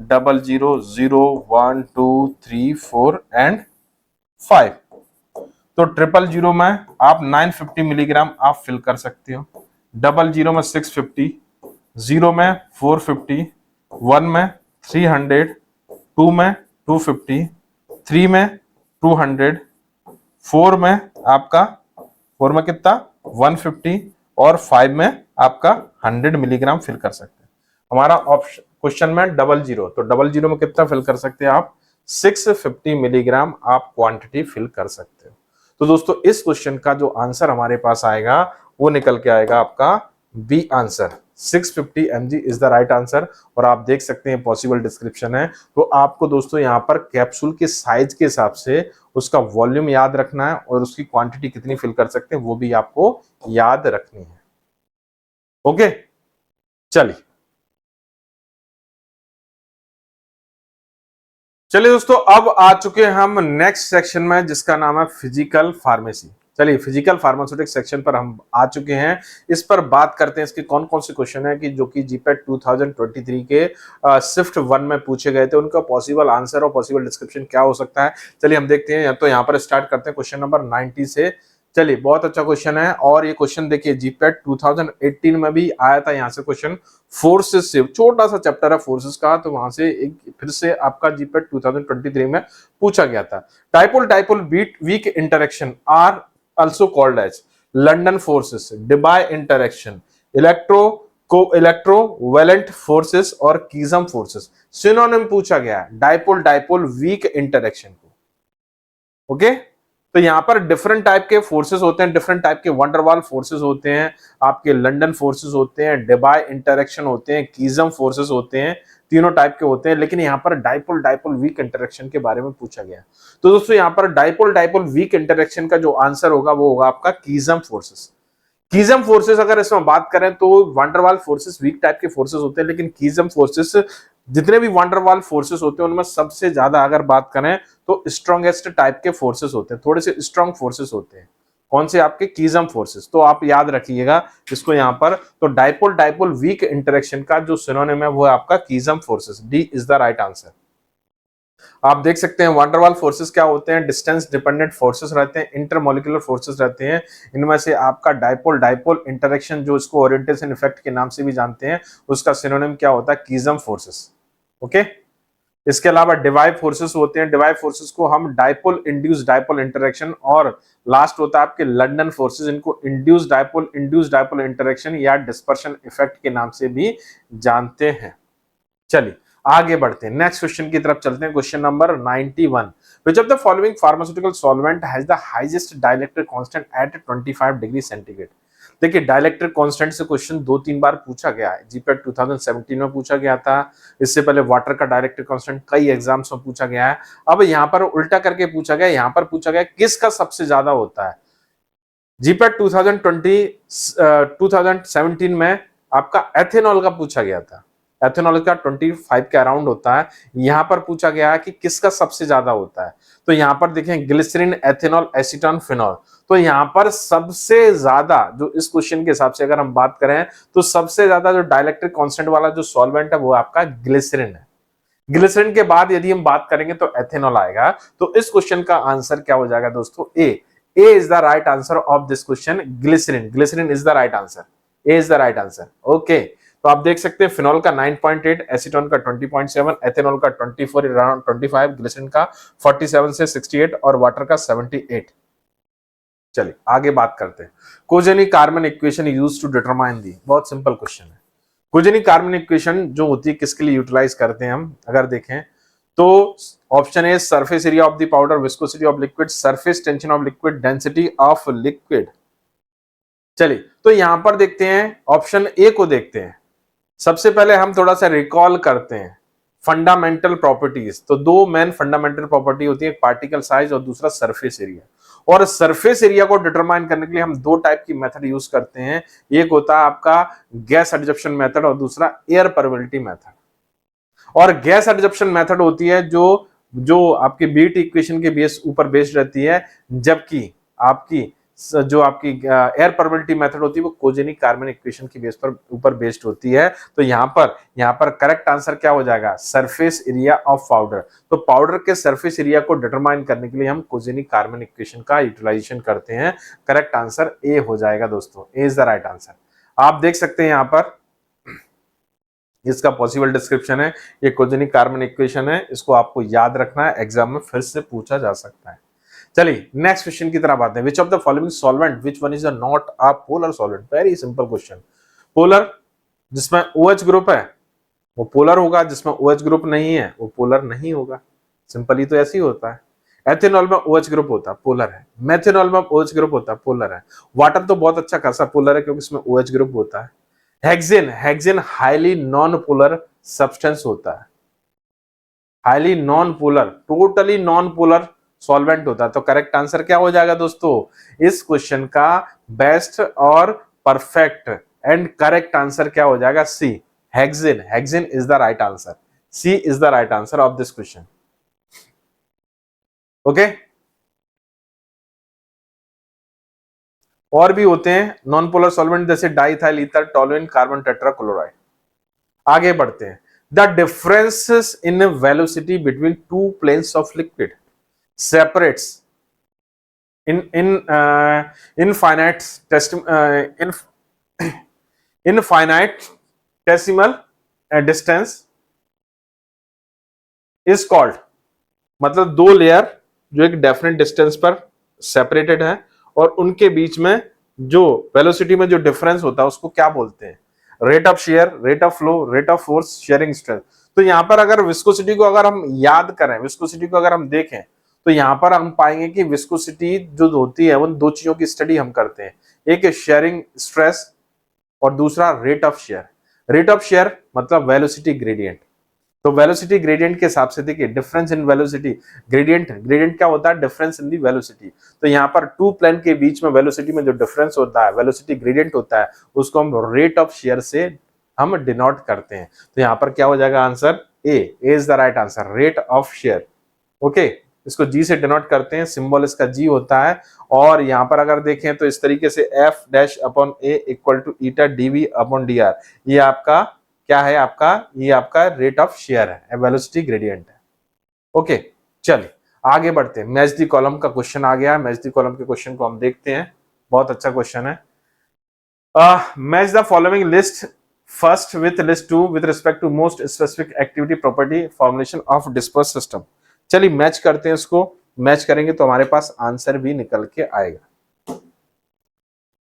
00, 0, 1, 2, 3, 4 एंड 5। तो 000 में आप 950 मिलीग्राम आप फिल कर सकते हो, 00 में 650, 0 में 450, 1 में 300, 2 में 250, 3 में 200, 4 में आपका 4 में कितना 150 और 5 में आपका 100 मिलीग्राम फिल कर सकते हैं। हमारा ऑप्शन क्वेश्चन में 00, तो 00 में कितना फिल कर सकते हैं आप? 650 मिलीग्राम आप क्वांटिटी फिल कर सकते हो। तो दोस्तों इस क्वेश्चन का जो आंसर हमारे पास आएगा वो निकल के आएगा आपका B answer, 650 mg is the right answer. और आप देख सकते हैं पॉसिबल डिस्क्रिप्शन है। तो आपको दोस्तों यहाँ पर कैप्सूल के साइज के हिसाब से उसका वॉल्यूम याद रखना है और उसकी क्वांटिटी कितनी फिल कर सकते हैं वो भी आपको याद रखनी है। ओके, चलिए चलिए दोस्तों, अब आ चुके हैं हम नेक्स्ट सेक्शन में जिसका नाम है फिजिकल फार्मेसी। चलिए फिजिकल फार्मास्यूटिक्स सेक्शन पर हम आ चुके हैं। इस पर बात करते हैं इसके कौन कौन से क्वेश्चन है कि जो कि जीपैट 2023 के शिफ्ट 1 में पूछे गए थे, उनका पॉसिबल आंसर और पॉसिबल डिस्क्रिप्शन क्या हो सकता है। चलिए हम देखते हैं। तो यहाँ पर स्टार्ट करते हैं क्वेश्चन नंबर 90 से। चलिए बहुत अच्छा क्वेश्चन है और ये क्वेश्चन देखिए जीपैट 2018 में भी आया था। यहाँ से क्वेश्चन फोर्सेस से, छोटा सा चैप्टर है फोर्सेस का, तो वहां से एक फिर से आपका जीपैट 2023 में पूछा गया था। Dipole dipole weak interaction are also called as London forces, Debye interaction, electrovalent forces और कीजम फोर्सेस। सिनोनिम पूछा गया डाइपोल डाइपोल वीक इंटरेक्शन को। ओके, तो यहां पर डिफरेंट टाइप के फोर्सेस होते हैं, डिफरेंट टाइप के वंडरवाल फोर्सेस होते हैं, आपके लंदन फोर्सेस होते हैं, डेबाई इंटरेक्शन होते हैं, कीजम फोर्सेस होते हैं, तीनों टाइप के होते हैं। लेकिन यहाँ पर डाइपोल डाइपोल वीक इंटरेक्शन के बारे में पूछा गया। तो दोस्तों यहाँ पर डाइपोल डाइपोल वीक इंटरेक्शन का जो आंसर होगा वो होगा आपका कीजम फोर्सेस। कीजम फोर्सेस अगर इसमें बात करें तो वंडरवाल फोर्सेस वीक टाइप के फोर्सेस होते हैं, लेकिन कीजम फोर्सेस जितने भी वंडरवाल फोर्सेस होते हैं उनमें सबसे ज्यादा अगर बात करें तो स्ट्रॉन्गेस्ट टाइप के फोर्सेस होते हैं, थोड़े से स्ट्रॉन्ग फोर्सेस होते हैं। कौन से? आपके कीजम फोर्सेस। तो आप याद रखिएगा इसको यहाँ पर। तो डाइपोल डाइपोल वीक इंटरेक्शन का जो सिनोनिम है वो है आपका Keesom forces. D is the right answer. आप देख सकते हैं वंडरवाल फोर्सेस क्या होते हैं? डिस्टेंस डिपेंडेंट फोर्सेस रहते हैं, इंटरमोलिकुलर फोर्सेस रहते हैं। इनमें से आपका डाइपोल डाइपोल इंटरेक्शन, जो इसको ओरिएंटेशन इफेक्ट के नाम से भी जानते हैं, उसका सिनोनिम क्या होता है? कीजम फोर्सेस। ओके, इसके अलावा डिवाइव फोर्सेस होते हैं। डिवाइव फोर्सेस को हम डाइपोल इंड्यूस डाइपोल इंटरेक्शन, और लास्ट होता है आपके लंदन फोर्सेस, इनको इंड्यूस डाइपोल इंटरेक्शन या डिस्पर्शन इफेक्ट के नाम से भी जानते हैं। चलिए आगे बढ़ते हैं, नेक्स्ट क्वेश्चन की तरफ चलते हैं। Question number 91, which of the following pharmaceutical solvent has the highest dielectric constant eight 25 degree centigrade. देखिए डाइलेक्ट्रिक कांस्टेंट से क्वेश्चन 2-3 बार पूछा गया है। जीपैट 2017 में पूछा गया था, इससे पहले वाटर का डाइलेक्ट्रिक कांस्टेंट कई एग्जाम्स में पूछा गया है। अब यहाँ पर उल्टा करके पूछा गया, यहाँ पर पूछा गया किसका सबसे ज्यादा होता है। जीपैट 2017 में आपका एथेनॉल का पूछा गया था, एथेनॉल का 25 के अराउंड होता है। यहां पर पूछा गया है कि किसका सबसे ज्यादा होता है। तो यहां पर देखें ग्लिसरीन, एथेनॉल, एसीटोन, फिनॉल। तो यहां पर सबसे ज्यादा जो इस क्वेश्चन के हिसाब से अगर हम बात करें तो सबसे ज्यादा जो डाइलेक्ट्रिक कांस्टेंट वाला जो सॉल्वेंट है वो आपका ग्लिसरीन है। ग्लिसरीन के बाद यदि हम बात करेंगे तो एथेनॉल आएगा। तो इस क्वेश्चन का आंसर क्या हो जाएगा दोस्तों? A is the right answer of this question. Glycerine is the right answer. A is the right answer. Okay, तो आप देख सकते हैं फिनॉल का 9.8, एसीटोन का 20.7, एथेनॉल का 24 अराउंड 25, ग्लिसरीन का 47 से 68 और वाटर का 78। चलिए आगे बात करते हैं। Kozeny Carman equation used to determine the, बहुत सिंपल क्वेश्चन है। कोजेनी कार्बन इक्वेशन जो होती है किसके लिए यूटिलाइज करते हैं हम, अगर देखें तो option a surface area of the powder, viscosity of liquid, surface tension of liquid, density of liquid. चलिए तो यहां पर देखते हैं ऑप्शन ए को देखते हैं। सबसे पहले हम थोड़ा सा रिकॉल करते हैं फंडामेंटल प्रॉपर्टीज। तो दो मेन फंडामेंटल प्रॉपर्टी होती है, एक पार्टिकल साइज और दूसरा सरफेस एरिया। और सरफेस एरिया को डिटरमाइन करने के लिए हम दो टाइप की मेथड यूज करते हैं, एक होता है आपका गैस एडजप्शन मेथड और दूसरा एयर परमिटिविटी मेथड। और गैस एडजप्शन मेथड होती है जो जो आपके बीट इक्वेशन के बेस ऊपर बेस्ड रहती है, जबकि आपकी जो आपकी एयर परमिटिविटी मेथड होती है वो कोजेनिक कार्बन इक्वेशन की बेस पर ऊपर बेस्ड होती है। तो यहाँ पर करेक्ट आंसर क्या हो जाएगा? Surface area of powder. तो पाउडर के सरफेस एरिया को डिटरमाइन करने के लिए हम कोजेनिक कार्बन इक्वेशन का यूटिलाइजेशन करते हैं। करेक्ट आंसर ए हो जाएगा दोस्तों। A is the right answer. आप देख सकते हैं यहाँ पर इसका पॉसिबल डिस्क्रिप्शन है, ये कोजेनिक कार्बन इक्वेशन है, इसको आपको याद रखना है, एग्जाम में फिर से पूछा जा सकता है। चलिए नेक्स्ट क्वेश्चन की तरफ आते हैं। Which of the following solvent which one is not a polar solvent? Very simple question. Polar जिसमें OH ग्रुप है वो पोलर होगा, जिसमें OH ग्रुप नहीं है वो पोलर नहीं होगा। सिंपली तो ऐसे ही होता है। एथेनॉल में OH ग्रुप होता है, पोलर है। मेथेनॉल में OH ग्रुप होता है, पोलर है। वाटर तो बहुत अच्छा खासा पोलर है क्योंकि इसमें OH ग्रुप होता है। Hexane highly non polar substance होता है, highly non polar, totally non polar solvent होता है। तो करेक्ट आंसर क्या हो जाएगा दोस्तों? इस क्वेश्चन का बेस्ट और परफेक्ट एंड करेक्ट आंसर क्या हो जाएगा? C, hexane is the right answer. C is the right answer of this question. Okay, और भी होते हैं नॉन पोलर सॉल्वेंट जैसे diethyl ether, toluene, carbon tetrachloride. आगे बढ़ते हैं। The differences in velocity between two planes of liquid separates infinite infinitesimal distance is called, मतलब दो लेयर जो एक डेफिनेट डिस्टेंस पर सेपरेटेड है और उनके बीच में जो वेलोसिटी में जो डिफरेंस होता है उसको क्या बोलते हैं? Rate of share, rate of flow, rate of force, sharing strength. तो यहां पर अगर विस्कोसिटी को अगर हम याद करें, विस्कोसिटी को अगर हम देखें तो यहां पर हम पाएंगे कि विस्कोसिटी जो होती है उन दो चीजों की स्टडी हम करते हैं। एक है शेयरिंग स्ट्रेस और दूसरा rate of share. Rate of share मतलब वेलोसिटी ग्रेडियंट। तो वेलोसिटी ग्रेडियंट के हिसाब से देखिए, difference in velocity gradient, gradient क्या होता है? Difference in the velocity. तो यहाँ पर टू प्लेन के बीच में वेलोसिटी में जो डिफरेंस होता है, वेलोसिटी ग्रेडियंट होता है, उसको हम रेट ऑफ शेयर से हम डिनोट करते हैं। तो यहाँ पर क्या हो जाएगा answer? A is the right answer, rate of share. Okay, इसको जी से डिनोट करते हैं, सिंबल इसका जी होता है। और यहाँ पर अगर देखें तो इस तरीके से F dash upon A equal to eta DV upon D R, ये आपका क्या है? आपका ये आपका रेट ऑफ शेयर है, वेलोसिटी ग्रेडियंट है। ओके, चलिए आगे बढ़ते हैं। मैच दी कॉलम का क्वेश्चन आ गया। मैच दी कॉलम के क्वेश्चन को हम देखते हैं, बहुत अच्छा क्वेश्चन है। Match the following list first with list two with respect to most specific activity property formulation of disperse system. चलिए मैच करते हैं इसको। मैच करेंगे तो हमारे पास आंसर भी निकल के आएगा।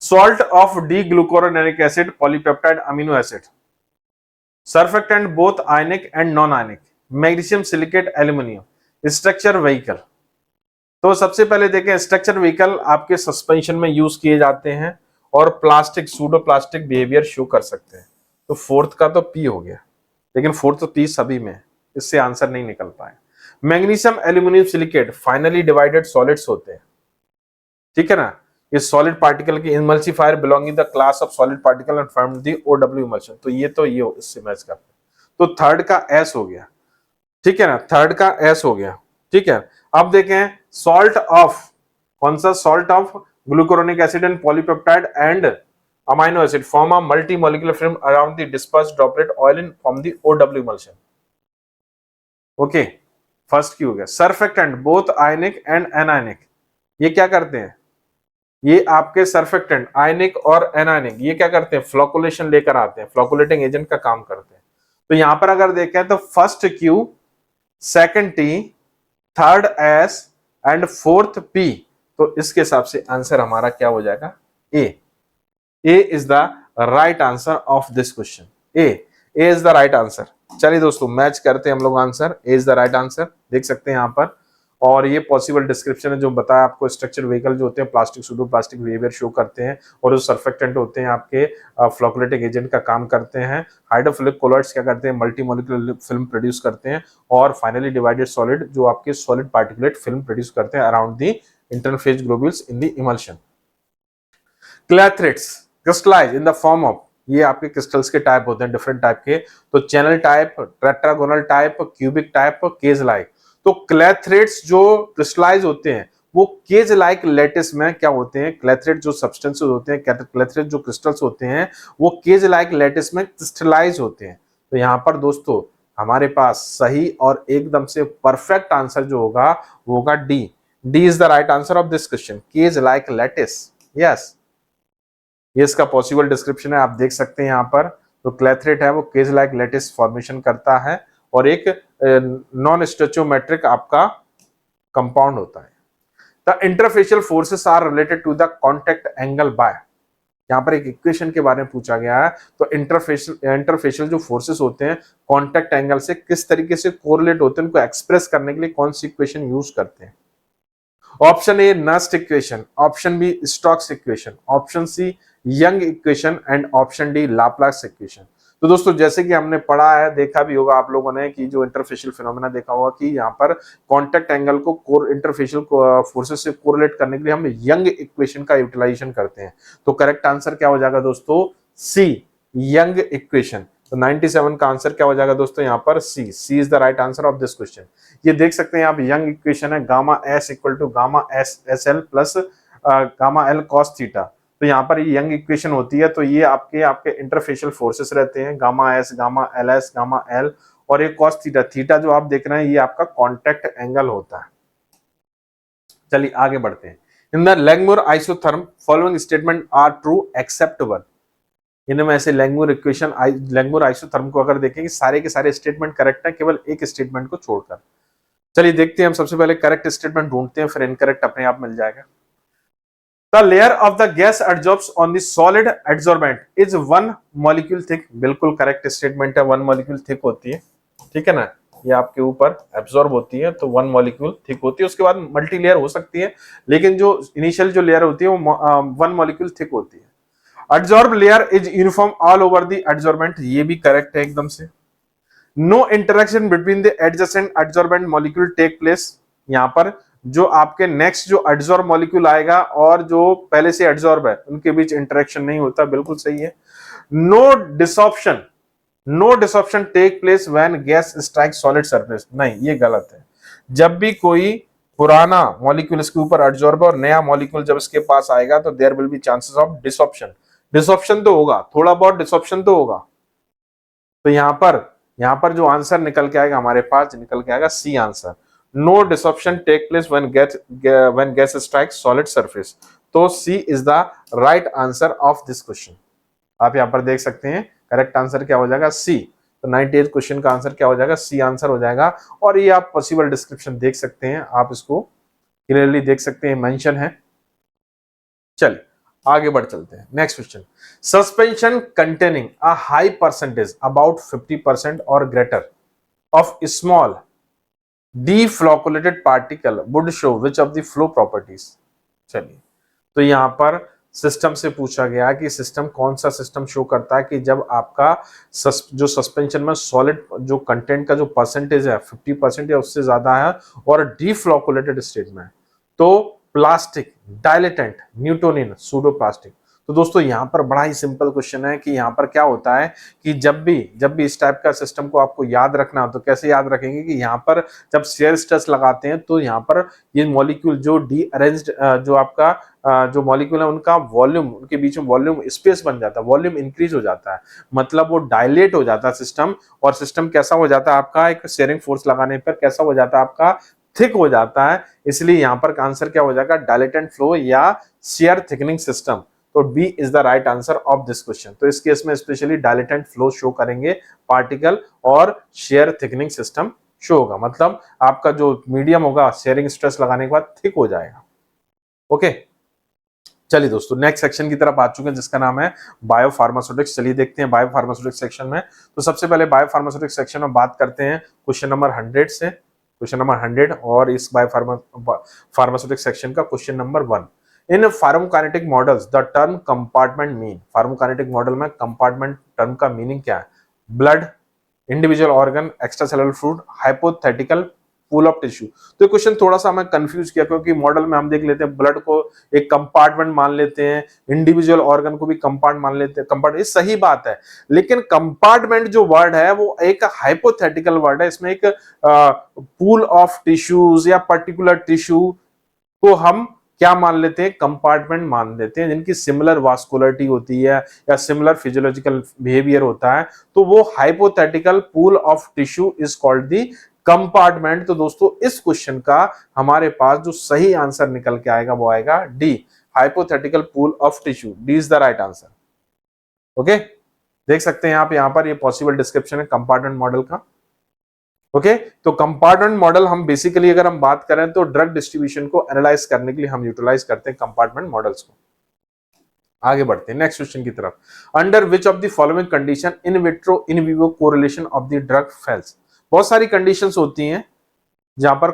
Salt of D glucuronic acid polypeptide amino acid, surfactant both ionic and non ionic, magnesium silicate aluminium, structure vehicle. तो सबसे पहले देखें, स्ट्रक्चर व्हीकल आपके सस्पेंशन में यूज किए जाते हैं और plastic pseudo plastic behaviour show कर सकते हैं। तो फोर्थ का तो पी हो गया, लेकिन फोर्थ तो पी सभी में है, इससे आंसर नहीं निकल पाए। Magnesium aluminium silicate finally divided solids होते हैं, ठीक है ना। ये सॉलिड पार्टिकल की emulsifier belonging the class of solid particle and form the O W emulsion. तो ये इससे मैच करते हैं। तो थर्ड का एस हो गया, ठीक है ना, थर्ड का एस हो गया, ठीक है। अब देखें सॉल्ट ऑफ, कौन सा? Salt of glucuronic acid and polypeptide and amino acid form a multi molecular film around the dispersed droplet oil in form the O W emulsion. Okay, first की हो गया। Surfactant both ionic and anionic, ये क्या करते हैं? ये आपके surfactant आयनिक और एनायनिक ये क्या करते हैं? फ्लोकुलेशन लेकर आते हैं, फ्लोकुलेटिंग एजेंट का काम करते हैं। तो यहां पर अगर देखें तो first Q, second T, third S and fourth P. तो इसके हिसाब से आंसर हमारा क्या हो जाएगा? A. A is the right answer of this question. A is the right answer. चलिए दोस्तों मैच करते हैं हम लोग answer. A is the right answer, देख सकते हैं यहां पर। और ये पॉसिबल डिस्क्रिप्शन है जो बताया आपको। स्ट्रक्चर व्हीकल जो होते हैं plastic pseudo plastic behaviour show करते हैं और जो सर्फेक्टेंट होते हैं आपके फ्लोकुलेटिंग एजेंट का काम करते हैं। हाइड्रोफिलिक कोलॉइड्स क्या करते हैं? मल्टी मॉलिक्यूलर फिल्म प्रोड्यूस करते हैं। और फाइनली डिवाइडेड सॉलिड जो आपके सॉलिड पार्टिकुलेट फिल्म प्रोड्यूस करते हैं around the interphase globules in the emulsion. Clathrates crystallize in the form of, ये आपके क्रिस्टल्स के टाइप होते हैं डिफरेंट टाइप के। तो channel type, tetragonal type, cubic type, cage like. तो क्लैथरेट्स जो क्रिस्टलाइज होते हैं वो केज लाइक लैटिस में क्या होते हैं? क्लैथरेट जो सब्सटेंसेस होते हैं, क्लैथरेट जो क्रिस्टल्स होते हैं वो केज लाइक लैटिस में क्रिस्टलाइज होते हैं। तो यहाँ पर दोस्तों हमारे पास सही और एकदम से परफेक्ट आंसर जो होगा वो होगा D. D is the right answer of this question, cage like lattice. Yes, ये इसका पॉसिबल डिस्क्रिप्शन है, आप देख सकते हैं यहाँ पर। तो क्लैथरेट है वो केज लाइक लैटिस फॉर्मेशन करता है और एक नॉन स्टोचियोमेट्रिक आपका कंपाउंड होता है। The interfacial forces are related to the contact angle by, यहाँ पर एक इक्वेशन के बारे में पूछा गया है, तो इंटरफेशियल जो फोर्सेस होते हैं कॉन्टेक्ट एंगल से किस तरीके से कोरिलेट होते हैं, उनको एक्सप्रेस करने के लिए कौन सी इक्वेशन यूज करते हैं। Option A Nernst equation, option B Stokes equation, option C Young equation and option D Laplace equation. तो दोस्तों जैसे कि हमने पढ़ा है, देखा भी होगा आप लोगों ने कि जो इंटरफेशियल फिनोमेना देखा होगा कि यहाँ पर कांटेक्ट एंगल को इंटरफेशियल फोर्सेस से कोरिलेट करने के लिए हम यंग इक्वेशन का यूटिलाइजेशन करते हैं। तो करेक्ट आंसर क्या हो जाएगा दोस्तों, सी यंग इक्वेशन। तो 97 का आंसर क्या हो जाएगा दोस्तों, यहाँ पर C is the right answer of this question. ये देख सकते हैं आप, यंग इक्वेशन है gamma S equal to gamma S S L plus gamma L cos theta. तो यहाँ पर ये यंग इक्वेशन होती है, तो ये आपके इंटरफेशियल फोर्सेस रहते हैं, gamma S, gamma L S, gamma L, और ये कॉस थीटा, थीटा जो आप देख रहे हैं ये आपका कॉन्टेक्ट एंगल होता है। चलिए आगे बढ़ते हैं। In the Langmuir isotherm following statement are true except one. इनमें से लैंगमुर आइसोथर्म को अगर देखेंगे सारे के सारे स्टेटमेंट करेक्ट है, केवल एक स्टेटमेंट को छोड़कर। चलिए देखते हैं, हम सबसे पहले करेक्ट स्टेटमेंट ढूंढते हैं, फिर इनकरेक्ट अपने आप मिल जाएगा। The layer of the gas adsorbs on the solid adsorbent is 1 molecule thick. बिल्कुल करेक्ट स्टेटमेंट है, 1 मॉलिक्यूल थिक होती है, ठीक है ना, ये आपके ऊपर एब्जॉर्ब होती है, तो 1 मॉलिक्यूल थिक होती है। उसके बाद मल्टी लेयर हो सकती है, लेकिन जो इनिशियल जो लेयर होती है वो 1 मॉलिक्यूल थिक होती है। Adsorb layer is uniform all over the adsorbent, ये भी करेक्ट है एकदम से। No interaction between the adjacent adsorbent molecule take place, यहाँ पर जो आपके नेक्स्ट जो एडजॉर्ब मॉलिक्यूल आएगा और जो पहले से एडजॉर्ब है उनके बीच इंटरेक्शन नहीं होता, बिल्कुल सही है। No desorption take place when gas strike solid surface, नहीं ये गलत है। जब भी कोई पुराना मॉलिक्यूल इसके ऊपर एडजॉर्ब और नया मॉलिक्यूल जब इसके पास आएगा तो there will be chances of desorption. Desorption तो होगा, थोड़ा बहुत डिसॉप्शन तो होगा। तो यहां पर जो आंसर निकल के आएगा हमारे पास, निकल के आएगा C answer. No desorption take place when gas strike solid surface. तो C is the right answer of this question. आप यहां पर देख सकते हैं करेक्ट आंसर क्या हो जाएगा, सी। तो 98 क्वेश्चन का आंसर क्या हो जाएगा, सी आंसर हो जाएगा। और ये आप पॉसिबल डिस्क्रिप्शन देख सकते हैं, आप इसको क्लियरली देख सकते हैं, मेंशन है। चलिए आगे बढ़ चलते हैं। Next question, suspension containing a high percentage about 50% और greater of small deflocculated particle would show which of the flow properties। चलिए, तो यहां पर सिस्टम से पूछा गया कि सिस्टम कौन सा सिस्टम शो करता है कि जब आपका जो सस्पेंशन में सॉलिड जो कंटेंट का जो परसेंटेज है 50% या उससे ज्यादा है और डीफ्लोकुलेटेड स्टेज में, तो प्लास्टिक, डायलेटेंट, न्यूटोनिन, सूडोप्लास्टिक। तो दोस्तों यहाँ पर बड़ा ही सिंपल क्वेश्चन है कि यहाँ पर क्या होता है कि जब भी इस टाइप का सिस्टम को आपको याद रखना हो तो कैसे याद रखेंगे कि यहाँ पर जब शेयर स्ट्रेस लगाते हैं तो यहाँ पर ये मॉलिक्यूल जो डी अरेंज्ड जो आपका जो मॉलिक्यूल है उनका वॉल्यूम, उनके बीच में वॉल्यूम स्पेस बन जाता है, वॉल्यूम इंक्रीज हो जाता है, मतलब वो डायलेट हो जाता है सिस्टम। और सिस्टम कैसा हो जाता है आपका, एक शेयरिंग फोर्स लगाने पर कैसा हो जाता है आपका, थिक हो जाता है। इसलिए यहाँ पर आंसर क्या हो जाएगा, डायलेटेंट फ्लो या शेयर थिकनिंग सिस्टम। तो D is the right answer of this question. तो इस केस में स्पेशली डायलेटेंट फ्लो शो करेंगे पार्टिकल और शेयर थिकनिंग सिस्टम शो होगा, मतलब आपका जो मीडियम होगा शेयरिंग स्ट्रेस लगाने के बाद थिक हो जाएगा। ओके, चलिए दोस्तों नेक्स्ट सेक्शन की तरफ आ चुके हैं जिसका नाम है बायोफार्मास्यूटिक्स। चलिए देखते हैं बायोफार्मास्यूटिक्स सेक्शन में। तो सबसे पहले बायोफार्मास्यूटिक्स सेक्शन में बात करते हैं क्वेश्चन नंबर 100 से, क्वेश्चन नंबर 100 और इस बायोफार्मास्यूटिक्स सेक्शन का question number 1। In pharmacokinetic models the term compartment mean, pharmacokinetic model में कंपार्टमेंट टर्म का मीनिंग क्या है, blood, individual organ, extra cellular fluid, hypothetical pool of tissue. तो क्वेश्चन थोड़ा सा हमें कंफ्यूज किया क्योंकि मॉडल में हम देख लेते हैं ब्लड को एक कंपार्टमेंट मान लेते हैं, इंडिविजुअल ऑर्गन को भी कंपार्ट मान लेते हैं, कंपार्ट, ये सही बात है, लेकिन कंपार्टमेंट जो वर्ड है वो एक हाइपोथेटिकल वर्ड है। इसमें एक पूल ऑफ टिश्यूज या पर्टिकुलर टिश्यू को हम क्या मान लेते हैं, कंपार्टमेंट मान लेते हैं, जिनकी सिमिलर वास्कुलरिटी होती है या सिमिलर फिजियोलॉजिकल बिहेवियर होता है, तो वो hypothetical pool of tissue is called the compartment. तो दोस्तों इस क्वेश्चन का हमारे पास जो सही आंसर निकल के आएगा वो आएगा D, hypothetical pool of tissue. D is the right answer. Okay, देख सकते हैं आप यहाँ पर ये पॉसिबल डिस्क्रिप्शन है कंपार्टमेंट मॉडल का। ओके, तो कंपार्टमेंट मॉडल हम बेसिकली अगर हम बात करें तो ड्रग डिस्ट्रीब्यूशन को एनालाइज करने के लिए हम यूटिलाइज करते हैं कंपार्टमेंट मॉडल्स को। आगे बढ़ते हैं नेक्स्ट क्वेश्चन की तरफ। Under which of the following condition in vitro in vivo correlation of the drug fails. बहुत सारी कंडीशंस होती हैं जहां पर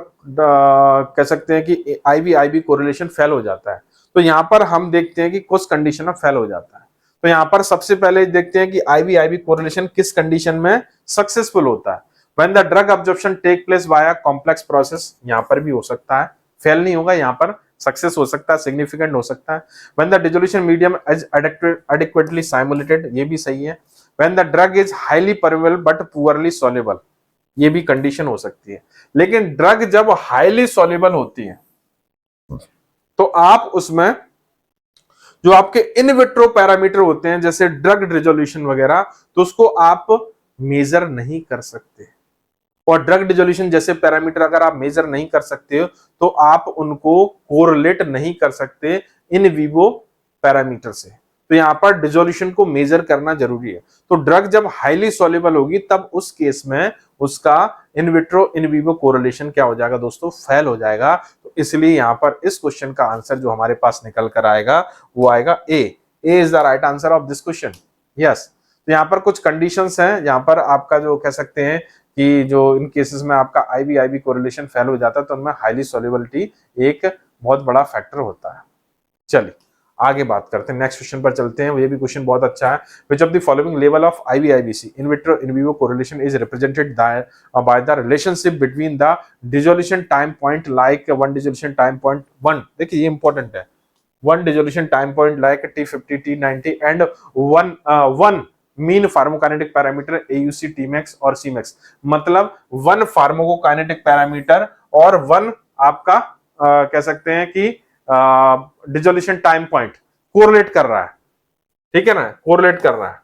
कह सकते हैं कि आईवी कोरिलेशन फेल हो जाता है। तो यहां पर हम देखते हैं कि कुछ कंडीशन में फेल हो जाता है। तो यहां पर सबसे पहले देखते हैं कि आईवी कोरिलेशन किस कंडीशन में सक्सेसफुल होता है। When the drug absorption take place via complex process, यहां पर भी हो सकता है, फेल नहीं होगा, यहां पर सक्सेस हो सकता है, सिग्निफिकेंट हो सकता है। When the dissolution medium is adequately simulated, ये भी सही है। When the drug is highly permeable but poorly soluble, ये भी कंडीशन हो सकती है। लेकिन ड्रग जब हाईली सॉल्युबल होती है तो आप उसमें जो आपके इन विट्रो पैरामीटर होते हैं जैसे ड्रग रिजोल्यूशन वगैरह, तो उसको आप मेजर नहीं कर सकते। और ड्रग डिसोल्यूशन जैसे पैरामीटर अगर आप मेजर नहीं कर सकते हो तो आप उनको कोरिलेट नहीं कर सकते इन विवो पैरामीटर से। तो यहां पर डिसोल्यूशन को मेजर करना जरूरी है। तो ड्रग जब हाईली सॉल्युबल होगी तब उस केस में उसका इन विट्रो इन विवो कोरिलेशन क्या हो जाएगा दोस्तों, फेल हो जाएगा। तो इसलिए यहां पर इस क्वेश्चन का आंसर जो हमारे पास निकल कर आएगा वो आएगा A is the right answer of this question. Yes, तो यहाँ पर कुछ कंडीशंस हैं, यहाँ पर आपका जो कह सकते हैं कि जो इन केसेस में आपका आईवी कोरिलेशन फेल हो जाता है तो उनमें हाईली सॉल्युबिलिटी एक बहुत बड़ा फैक्टर होता है। चलिए आगे बात करते हैं, नेक्स्ट क्वेश्चन पर चलते हैं। ये भी क्वेश्चन बहुत अच्छा है। Which of the following level of IVIVC in vitro in vivo correlation is represented by the relationship between the dissolution time point like one dissolution time point 1, देखिए ये इंपॉर्टेंट है, one dissolution time point like T50 T90 and one mean pharmacokinetic parameter AUC Tmax और Cmax, मतलब one pharmacokinetic parameter और one आपका कह सकते हैं कि डिसोल्यूशन टाइम पॉइंट कोरिलेट कर रहा है, ठीक है ना, कोरिलेट कर रहा है।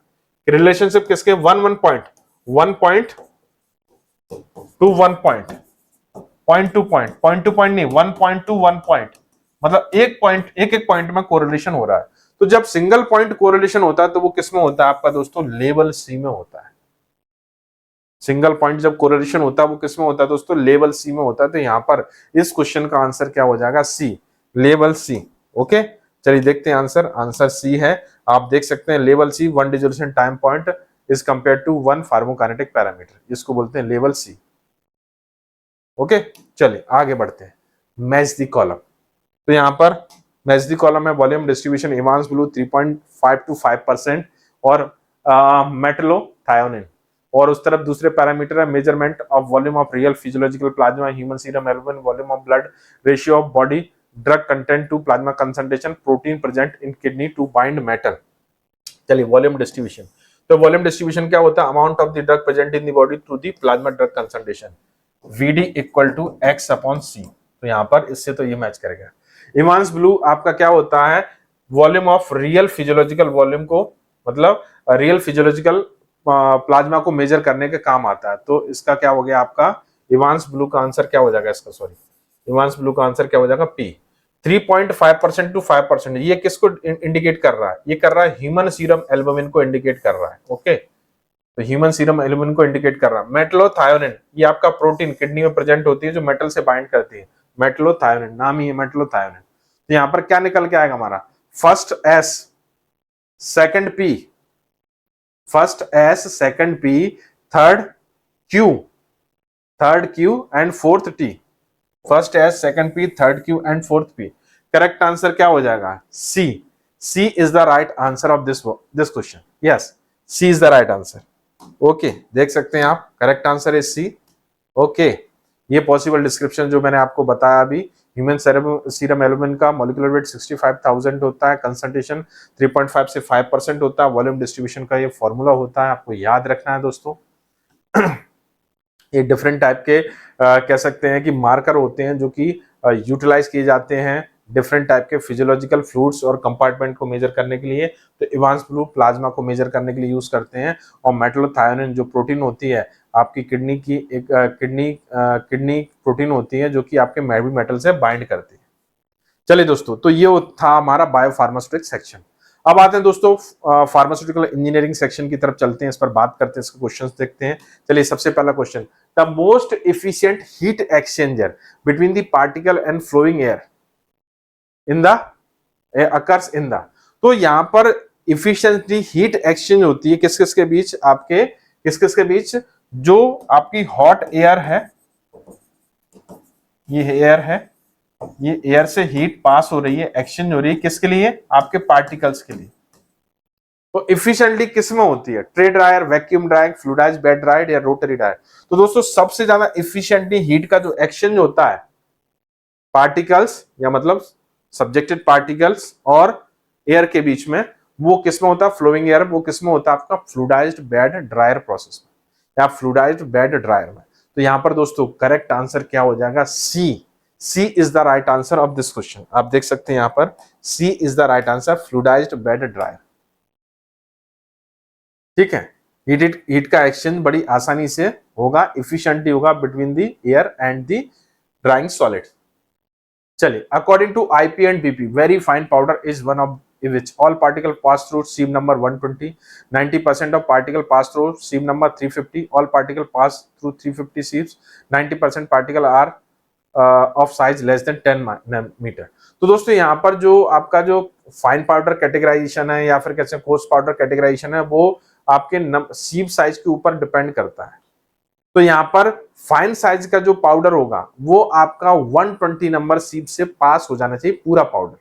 रिलेशनशिप किसके, one point two one point, point two point नहीं, 1 पॉइंट टू 1 पॉइंट, मतलब एक पॉइंट में कोरिलेशन हो रहा है। तो जब सिंगल पॉइंट कोरिलेशन होता है तो वो किस में होता है आपका दोस्तों, लेवल सी में होता है। सिंगल पॉइंट जब कोरिलेशन होता है वो किस में होता है दोस्तों, लेवल सी में होता है। तो यहां पर इस क्वेश्चन का आंसर क्या हो जाएगा, सी, लेवल सी। ओके, चलिए देखते हैं आंसर, आंसर सी है। आप देख सकते हैं level C, one dissolution time point is compare to one pharmacokinetic parameter, इसको बोलते हैं लेवल सी। ओके, चलिए आगे बढ़ते हैं। मैच द कॉलम, तो यहां पर मैच द कॉलम है volume distribution Evans blue 3.5 to 5% और मेटलोथायोनिन, और उस तरफ दूसरे पैरामीटर है measurement of volume of real physiological plasma, human serum albumin, volume of blood, ratio of body drug content to plasma concentration, protein present in kidney to bind metal. चलिए volume distribution, तो volume distribution क्या होता है, amount of the drug present in the body through the plasma drug concentration, VD equal to X upon C। तो यहां पर इससे तो ये मैच करेगा। इवांस ब्लू आपका क्या होता है, volume of real physiological volume को, मतलब रियल फिजियोलॉजिकल प्लाज्मा को मेजर करने के काम आता है। तो इसका क्या हो गया आपका, इवांस ब्लू का आंसर क्या हो जाएगा इसका, सॉरी, इवांस ब्लू का आंसर क्या हो जाएगा, P। 3.5% टू 5%, ये किसको इंडिकेट कर रहा है, ये कर रहा है ह्यूमन सीरम एल्बुमिन को इंडिकेट कर रहा है। ओके, तो ह्यूमन सीरम एल्बुमिन को इंडिकेट कर रहा है। मेटलोथायोनिन, ये आपका प्रोटीन किडनी में प्रेजेंट होती है जो मेटल से बाइंड करती है, मेटलोथायोनिन नाम ही है मेटलोथायोनिन। तो यहां पर क्या निकल के आएगा हमारा, first S second P, first S second P third Q and fourth T, first S second P third Q and fourth P। Correct answer क्या हो जाएगा, C। C is the right answer of this question. Yes, C is the right answer. Okay, देख सकते हैं आप, correct answer है सी। Okay, ये possible description जो मैंने आपको बताया अभी, ह्यूमन सीरम एल्बुमिन का मॉलिक्यूलर वेट 65,000 होता है, कंसंट्रेशन 3.5 से 5% होता है, वॉल्यूम डिस्ट्रीब्यूशन का ये फॉर्मूला होता है, आपको याद रखना है दोस्तों। ये डिफरेंट टाइप के कह सकते हैं कि मार्कर होते हैं जो कि यूटिलाइज किए जाते हैं डिफरेंट टाइप के फिजियोलॉजिकल फ्लूइड्स और कंपार्टमेंट को मेजर करने के लिए। तो इवांस ब्लू प्लाज्मा को मेजर करने के लिए यूज करते हैं, और मेटलोथायोनिन जो प्रोटीन होती है आपकी किडनी की, एक किडनी प्रोटीन होती है जो कि आपके हैवी मेटल से बाइंड करती है। चलिए दोस्तों, तो ये था हमारा बायोफार्मास्यूटिक सेक्शन। अब आते हैं दोस्तों फार्मास्यूटिकल इंजीनियरिंग सेक्शन की तरफ चलते हैं, इस पर बात करते हैं, इसके क्वेश्चंस देखते हैं। चलिए सबसे पहला question, the most efficient heat exchanger between the particle and flowing air in the occurs in the, तो यहाँ पर इफिशिएंटली हीट एक्सचेंज होती है किस किस के बीच, आपके किस किस के बीच, जो आपकी हॉट एयर है, ये एयर है, ये एयर से हीट पास हो रही है, एक्सचेंज हो रही है, किसके लिए, आपके पार्टिकल्स के लिए। तो इफिशिएंटली किस में होती है, tray dryer, vacuum dryer, fluidized bed dryer या रोटरी ड्रायर। तो दोस्तों सबसे ज्यादा इफिशिएंटली हीट का जो एक्सचेंज होता है पार्टिकल्स या मतलब सब्जेक्टेड पार्टिकल्स और एयर के बीच में, वो किसमें होता है, फ्लोइंग एयर, वो किसमें होता है, आपका फ्लूइडाइज्ड बेड ड्रायर प्रोसेस में या फ्लूइडाइज्ड बेड ड्रायर में। तो यहां पर दोस्तों करेक्ट आंसर क्या हो जाएगा, C. C is the right answer of this question. आप देख सकते हैं यहां पर C is the right answer, fluidized bed dryer. ठीक है, हीट का एक्सचेंज बड़ी आसानी से होगा, इफिशिएंटली होगा between the air and the drying solid. चलिए, according to IP and BP, very fine powder is one of which all particle pass through seam number 120, 90% of particle pass through seam number 350, all particle pass through 350 seams, 90% particle are of size less than 10 metre. तो दोस्तों यहाँ पर जो आपका जो fine powder categorisation है या फिर कैसे कोर्स पाउडर कैटेगराइजेशन है, वो आपके सीम साइज के ऊपर डिपेंड करता है। तो यहाँ पर फाइन साइज का जो पाउडर होगा वो आपका 120 नंबर सीप से पास हो जाना चाहिए पूरा पाउडर।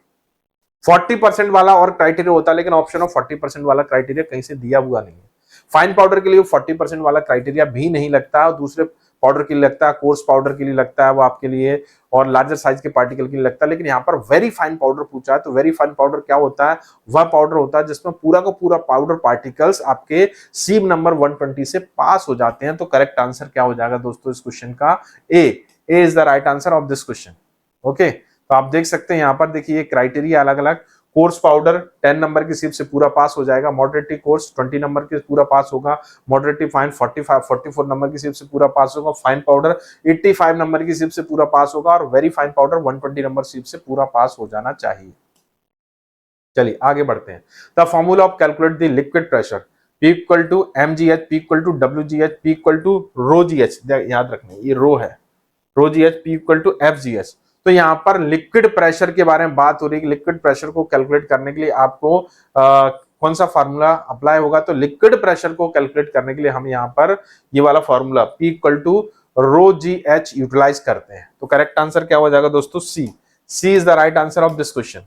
40% वाला और क्राइटेरिया होता है, लेकिन ऑप्शन ऑफ 40% वाला क्राइटेरिया कहीं से दिया हुआ नहीं है। फाइन पाउडर के लिए 40% वाला क्राइटेरिया भी नहीं लगता है, और दूसरे पाउडर के लिए लगता है, कोर्स पाउडर के लिए लगता है वो आपके लिए, और लार्जर साइज के पार्टिकल के लिए लगता है। लेकिन यहाँ पर वेरी फाइन पाउडर पूछा है, तो वेरी फाइन पाउडर क्या होता है, वह पाउडर होता है जिसमें पूरा का पूरा पाउडर पार्टिकल्स आपके सीम नंबर 120 से पास हो जाते हैं। तो करेक्ट आंसर क्या हो जाएगा दोस्तों इस क्वेश्चन का, A is the right answer of this question. Okay, तो आप देख सकते हैं यहाँ पर देखिए क्राइटेरिया अलग अलग। कोर्स पाउडर 10 नंबर की सीप से पूरा पास हो जाएगा, मॉडरेटली कोर्स 20 नंबर के पूरा पास होगा, मॉडरेटली फाइन 44 नंबर की सीप से पूरा पास होगा, फाइन पाउडर 85 नंबर की सीप से पूरा पास होगा, और वेरी फाइन पाउडर 120 नंबर सीप से पूरा पास हो जाना चाहिए। चलिए आगे बढ़ते हैं। The formula of calculate the liquid pressure, P equal to mgh, P equal to wgh, P equal to ρgh, याद रखना ये रो है, ρgh, P equal to fgh। तो यहाँ पर लिक्विड प्रेशर के बारे में बात हो रही है। लिक्विड प्रेशर को कैलकुलेट करने के लिए आपको कौन सा फार्मूला अप्लाई होगा, तो लिक्विड प्रेशर को कैलकुलेट करने के लिए हम यहाँ पर ये वाला formula P equal to ρgh utilize करते हैं। तो करेक्ट आंसर क्या हो जाएगा दोस्तों, C. C is the right answer of this question.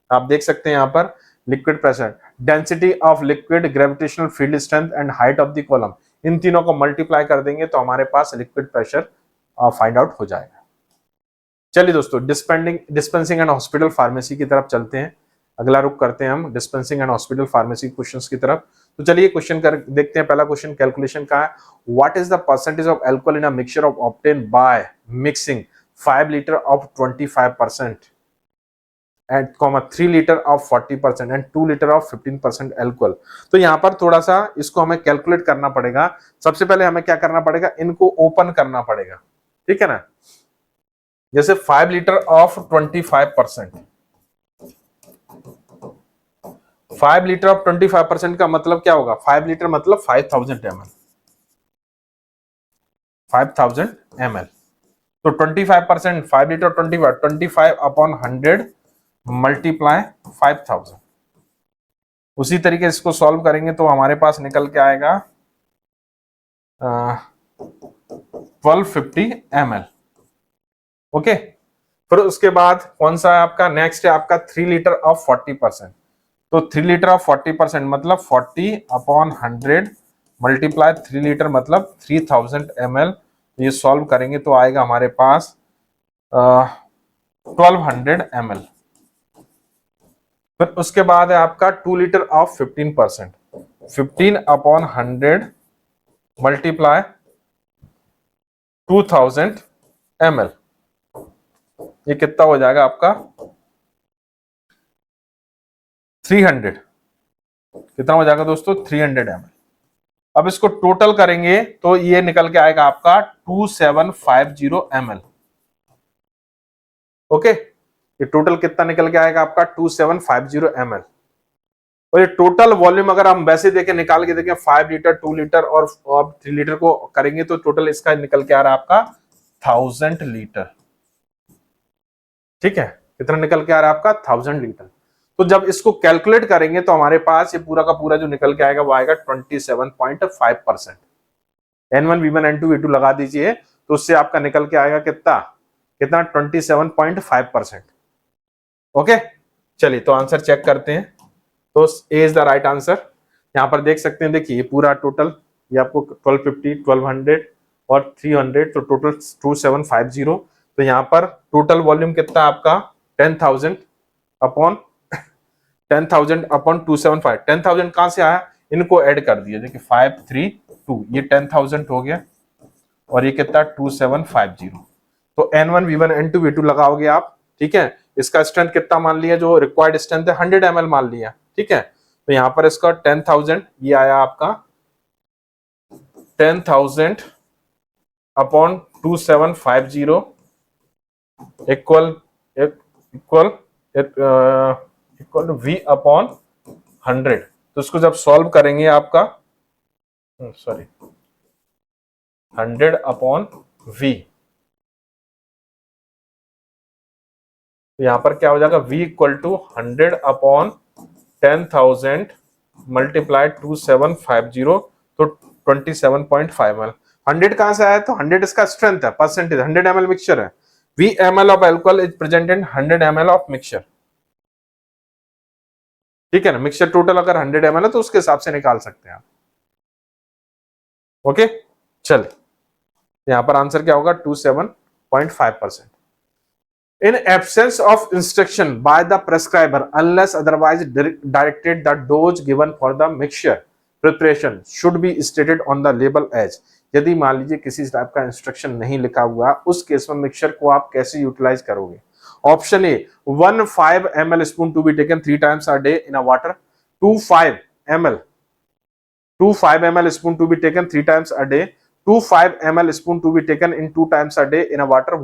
आप देख सकते हैं यहाँ पर liquid pressure, density of liquid, gravitational field strength and height of the column, इन तीनों को मल्टीप्लाई कर देंगे तो हमारे पास लिक्विड प्रेशर फाइंड आउट हो जाएगा। चलिए दोस्तों, डिस्पेंसिंग एंड हॉस्पिटल फार्मेसी की तरफ चलते हैं। अगला रुख करते हैं हम dispensing and hospital pharmacy questions की तरफ। तो चलिए क्वेश्चन कर देखते हैं। पहला क्वेश्चन कैलकुलेशन का है, what is the percentage of alcohol in a mixture of obtain by mixing 5 litre of 25% and 3 litre of 40% and 2 litre of 15% alcohol. तो यहाँ पर थोड़ा सा इसको हमें कैलकुलेट करना पड़ेगा। सबसे पहले हमें क्या करना पड़ेगा, इनको ओपन करना पड़ेगा, ठीक है ना। जैसे 5 लीटर ऑफ 25%, 5 लीटर ऑफ 25% का मतलब क्या होगा, 5 लीटर मतलब 5000 ml, 5000 ml। तो 25%, 5 लीटर 25 अपॉन 100 मल्टीप्लाई 5000। उसी तरीके से इसको सॉल्व करेंगे तो हमारे पास निकल के आएगा 1250 ml। ओके, फिर उसके बाद कौन सा है आपका, नेक्स्ट है आपका 3 लीटर ऑफ 40%। तो 3 लीटर ऑफ 40% मतलब 40 अपॉन 100 मल्टीप्लाई 3 लीटर मतलब 3000 ml। ये सॉल्व करेंगे तो आएगा हमारे पास 1200 ml। फिर उसके बाद है आपका 2 litre of 15%, 15 upon 100 multiply 2000 ml। ये कितना हो जाएगा आपका 300। कितना हो जाएगा दोस्तों 300 ml। अब इसको टोटल करेंगे तो ये निकल के आएगा आपका 2750 ml। ओके, ये टोटल कितना निकल के आएगा आपका 2750 ml। और ये टोटल वॉल्यूम अगर हम वैसे देखें, निकाल के देखें 5 लीटर 2 लीटर और 3 लीटर को करेंगे तो टोटल इसका निकल के आ रहा है आपका 1000 लीटर। ठीक है, कितना निकल के आ रहा है आपका 1000 लीटर। तो जब इसको कैलकुलेट करेंगे तो हमारे पास ये पूरा का पूरा जो निकल के आएगा वो आएगा 27.5%। N1 V1 N2 V2 लगा दीजिए तो उससे आपका निकल के आएगा कितना कितना 27.5%। ओके, चलिए तो आंसर चेक करते हैं। तो ए इज द राइट आंसर। यहाँ पर देख सकते हैं, देखिए पूरा टोटल ये आपको 1250 1200 और 300 तो टोटल 2750। तो यहाँ पर टोटल वॉल्यूम कितना आपका 10,000 अपॉन 275। 10,000 कहां से आया, इनको ऐड कर दिया, देखिए 532, ये 10,000 हो गया और ये कितना 2750। तो N1 V1 N2 V2 लगाओगे आप, ठीक है। इसका स्ट्रेंथ कितना मान लिया, जो रिक्वायर्ड स्ट्रेंथ है 100 ml मान लिया, ठीक है। तो यहाँ पर इसका 10,000 ये आया आपका 10,000 upon 2750 equal equal equal V upon 100। तो इसको जब सॉल्व करेंगे आपका 100 अपॉन V, तो यहां पर क्या हो जाएगा V equal to 100 upon 10,000 multiply 2750 तो 27.5 ml। 100 कहां से आया, तो 100 इसका स्ट्रेंथ है, परसेंटेज 100 ml मिक्सचर है। V ml of alcohol is present in 100 ml of mixture, ठीक है ना। मिक्सचर टोटल अगर 100 ml है तो उसके हिसाब से निकाल सकते हैं आप। ओके, चलिए यहां पर आंसर क्या होगा 27.5%। In absence of instruction by the prescriber, unless otherwise directed, the dose given for the mixture preparation should be stated on the label as। यदि मान लीजिए किसी टाइप का इंस्ट्रक्शन नहीं लिखा हुआ, उस केस में मिक्सचर को आप कैसे यूटिलाइज करोगे। Option A 1 ml spoon to be taken 3 times a day in a water, 2 5 ml spoon to be taken 3 times a day, 5 ml spoon to be taken in 2 times a day in a water,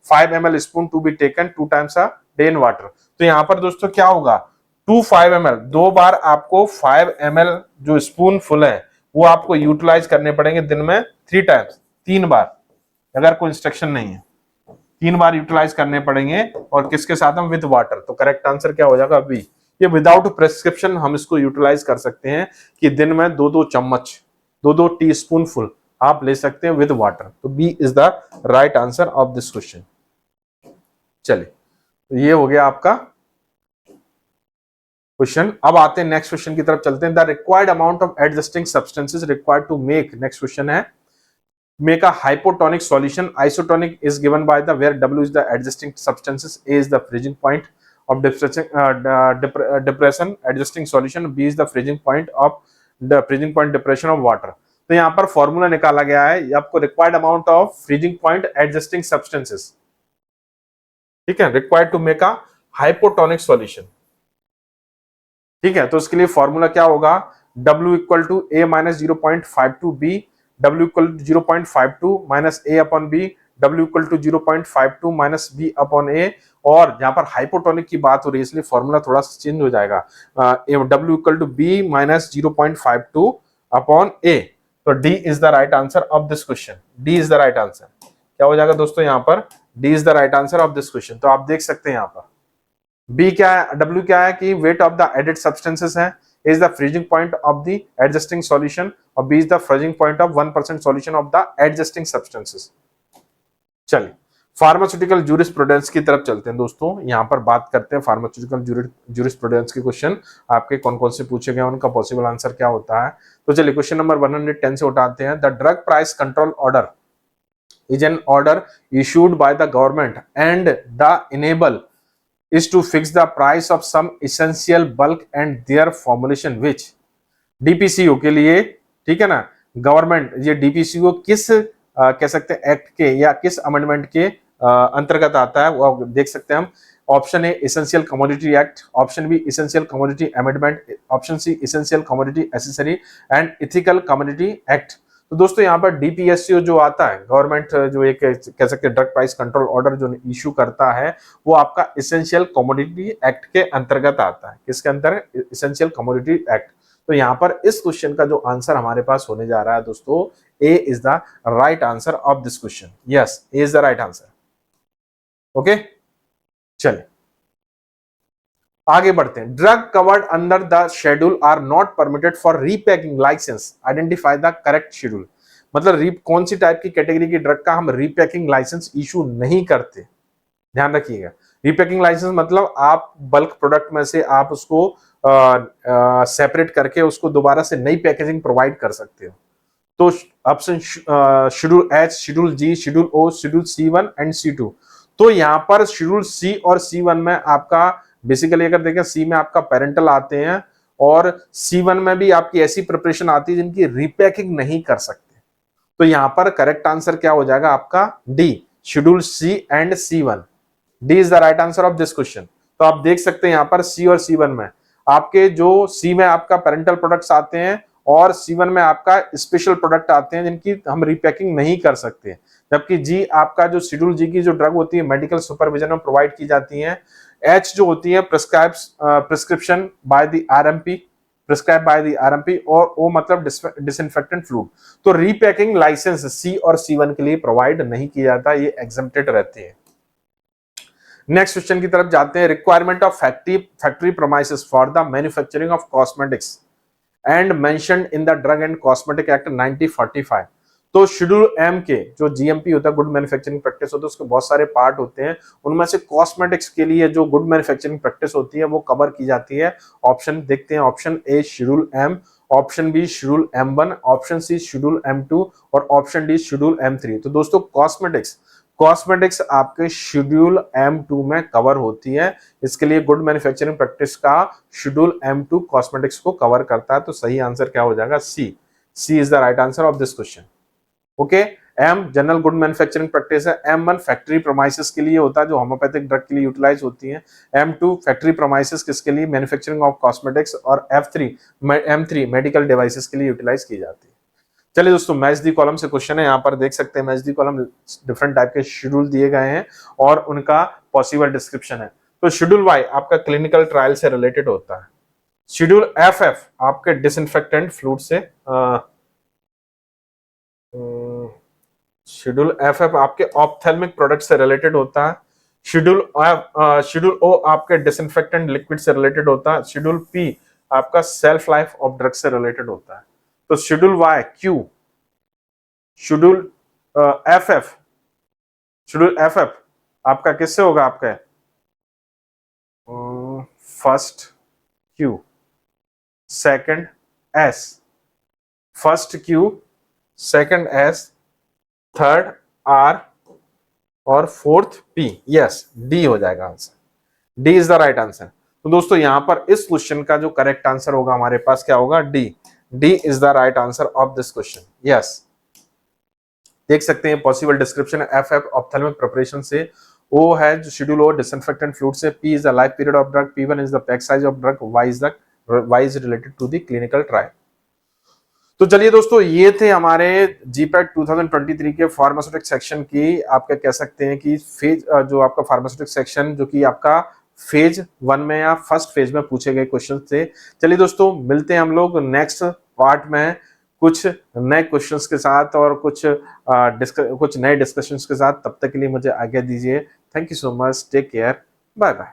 5 ml spoon to be taken 2 times a day in water। तो यहाँ पर दोस्तों क्या होगा 5 ml, दो बार आपको 5 ml जो spoon full है वो आपको यूटिलाइज करने पड़ेंगे दिन में 3 टाइम्स, 3 बार। अगर कोई इंस्ट्रक्शन नहीं है 3 बार यूटिलाइज करने पड़ेंगे, और किसके साथ हम, विद वाटर। तो करेक्ट आंसर क्या हो जाएगा बी। ये विदाउट प्रेस्क्रिप्शन हम इसको यूटिलाइज कर सकते हैं कि दिन में 2-2 चम्मच 2-2 टीस्पून फुल आप ले सकते हैं विद वाटर। तो B is the right answer of this question. चलिए तो ये हो गया आपका क्वेश्चन। अब आते हैं नेक्स्ट क्वेश्चन की तरफ चलते हैं। The required amount of adjusting substances required to make, next question है, make a hypotonic solution isotonic is given by the where W is the adjusting substances, A is the freezing point of depression adjusting solution, B is the freezing point depression of water। तो यहाँ पर formula निकाला गया है, आपको required amount of freezing point adjusting substances, ठीक है, required to make a hypotonic solution, ठीक है। तो उसके लिए फॉर्मूला क्या होगा, W equal to A minus 0.52 B, W equal to 0.52 minus A upon B, W equal to 0.52 minus B upon A। और यहाँ पर हाइपोटोनिक की बात हो रही है इसलिए फॉर्मूला थोड़ा सा चेंज हो जाएगा, W equal to B minus 0.52 upon A। तो D is the right answer of this question, D is the right answer. क्या हो जाएगा दोस्तों यहाँ पर, D is the right answer of this question. तो आप देख सकते हैं यहाँ पर B क्या है, W क्या है कि weight of the added substances है, is the freezing point of the adjusting solution, और B is the freezing point of 1% solution of the adjusting substances। चलिए फार्मास्यूटिकल जूरिस्प्रूडेंस की तरफ चलते हैं दोस्तों। यहाँ पर बात करते हैं फार्मास्यूटिकल जूरिस्प्रूडेंस के क्वेश्चन आपके कौन कौन से पूछे गए, उनका पॉसिबल आंसर क्या होता है। तो चलिए क्वेश्चन नंबर 110 से उठाते हैं। The drug price control order is an order issued by the government and the enable is to fix the price of some essential bulk and their formulation which DPCO के लिए, ठीक है ना, government ये DPCO किस कह सकते हैं एक्ट के या किस अमेंडमेंट के अंतर्गत आता है, वो देख सकते हैं हम। Option A essential commodity act, option B essential commodity amendment, option C essential commodity accessory and ethical commodity act. तो दोस्तों यहाँ पर डीपीएससीओ जो आता है, गवर्नमेंट जो एक कह सकते हैं ड्रग प्राइस कंट्रोल ऑर्डर जो इशू करता है, वो आपका एसेंशियल कमोडिटी एक्ट के अंतर्गत आता है। किसके अंतर्गत, एसेंशियल कमोडिटी एक्ट। तो यहाँ पर इस क्वेश्चन का जो आंसर हमारे पास होने जा रहा है दोस्तों, A is the right answer of this question. Yes, A is the right answer. Okay, चलिए आगे बढ़ते हैं। Drug covered under the schedule are not permitted for repacking license, identify the correct schedule. मतलब कौन सी टाइप की category की drug का हम रीपैकिंग लाइसेंस इशू नहीं करते, ध्यान रखिएगा। रीपैकिंग लाइसेंस मतलब आप बल्क प्रोडक्ट में से आप उसको सेपरेट करके उसको दोबारा से नई पैकेजिंग प्रोवाइड कर सकते हो। तो option schedule H, schedule G, schedule O, schedule C1 and C2। तो यहाँ पर शेड्यूल सी और C1 में आपका बेसिकली अगर देखें, सी में आपका पेरेंटल आते हैं और C1 में भी आपकी ऐसी प्रिपरेशन आती है जिनकी रीपैकिंग नहीं कर सकते। तो यहाँ पर करेक्ट आंसर क्या हो जाएगा आपका D, schedule C and C1। D is the right answer of this question. तो आप देख सकते हैं यहाँ पर सी और C1 में आपके जो सी में आपका पेरेंटल प्रोडक्ट्स आते हैं और C1 में आपका स्पेशल प्रोडक्ट आते हैं जिनकी हम रीपैकिंग नहीं कर सकते, जबकि जी आपका जो शेड्यूल जी की जो ड्रग होती है मेडिकल सुपरविजन में प्रोवाइड की जाती है। एच जो होती है prescription by the RMP, prescribe by the RMP, और ओ मतलब डिसइंफेक्टेंट फ्लूइड। तो रीपैकिंग लाइसेंस सी और C1 के लिए प्रोवाइड नहीं किया जाता, ये एग्जेम्प्टेड रहते हैं। नेक्स्ट क्वेश्चन की तरफ जाते हैं। Requirement of factory premises for the manufacturing of cosmetics and mentioned in the drug and cosmetic act 1945। तो शेड्यूल एम के जो जीएमपी होता है, गुड मैन्युफैक्चरिंग प्रैक्टिस होता है, उसके बहुत सारे पार्ट होते हैं। उनमें से कॉस्मेटिक्स के लिए जो गुड मैन्युफैक्चरिंग प्रैक्टिस होती है वो कवर की जाती है। ऑप्शन देखते हैं। Option A schedule M, option B schedule M1, option C schedule M2 और ऑप्शन डी शेड्यूल M3। तो दोस्तों कॉस्मेटिक्स आपके शेड्यूल M2 में कवर होती है। इसके लिए गुड मैन्युफैक्चरिंग प्रैक्टिस का शेड्यूल M2 कॉस्मेटिक्स को कवर करता है। तो सही आंसर क्या हो जाएगा? C. C is the right answer of this question. Okay. M general good manufacturing practice है। M1 फैक्ट्री प्रोमाइसिस के लिए होता है जो होम्योपैथिक ड्रग के लिए यूटिलाइज होती है। M2 फैक्ट्री प्रोमाइसिस किसके लिए? Manufacturing of cosmetics. और M3 मेडिकल डिवाइसेस के लिए यूटिलाइज की जाती है। चलिए दोस्तों, मैच दी कॉलम से क्वेश्चन है। यहाँ पर देख सकते हैं match the column different type के शेड्यूल दिए गए हैं और उनका पॉसिबल डिस्क्रिप्शन है। तो शेड्यूल वाई आपका क्लिनिकल ट्रायल से रिलेटेड होता है। शेड्यूल FF आपके डिसइंफेक्टेंट फ्लूइड से, शेड्यूल FF आपके ऑप्थेल्मिक प्रोडक्ट से रिलेटेड होता है। शेड्यूल O आपके डिसइंफेक्टेंट लिक्विड से रिलेटेड होता है। शेड्यूल P आपका सेल्फ लाइफ ऑफ ड्रग से रिलेटेड होता है। तो schedule Y Q, schedule FF, schedule FF आपका किससे होगा? आपका first Q, second S, first Q, second S, third R और फोर्थ P। यस, डी हो जाएगा answer. D is the right answer. तो दोस्तों यहाँ पर इस क्वेश्चन का जो करेक्ट आंसर होगा हमारे पास क्या होगा? D. D is the right answer of this question. Yes, देख सकते हैं possible description FF ophthalmic preparation से, O है जो शेड्यूल O डिसइंफेक्टेंट फ्लूइड से, P is the life period of drug, P1 is the pack size of drug, Y is related to the clinical trial. तो चलिए दोस्तों, ये थे हमारे जीपैट 2023 के फार्मास्यूटिक सेक्शन की, आपका कह सकते हैं कि फेज, जो आपका फार्मास्यूटिक सेक्शन जो कि आपका फेज 1 में या फर्स्ट फेज में पूछे गए क्वेश्चन थे। चलिए दोस्तों, मिलते हैं हम लोग नेक्स्ट पार्ट में कुछ नए क्वेश्चंस के साथ और कुछ नए डिस्कशंस के साथ। तब तक के लिए मुझे आज्ञा दीजिए। Thank you so much, take care, bye bye.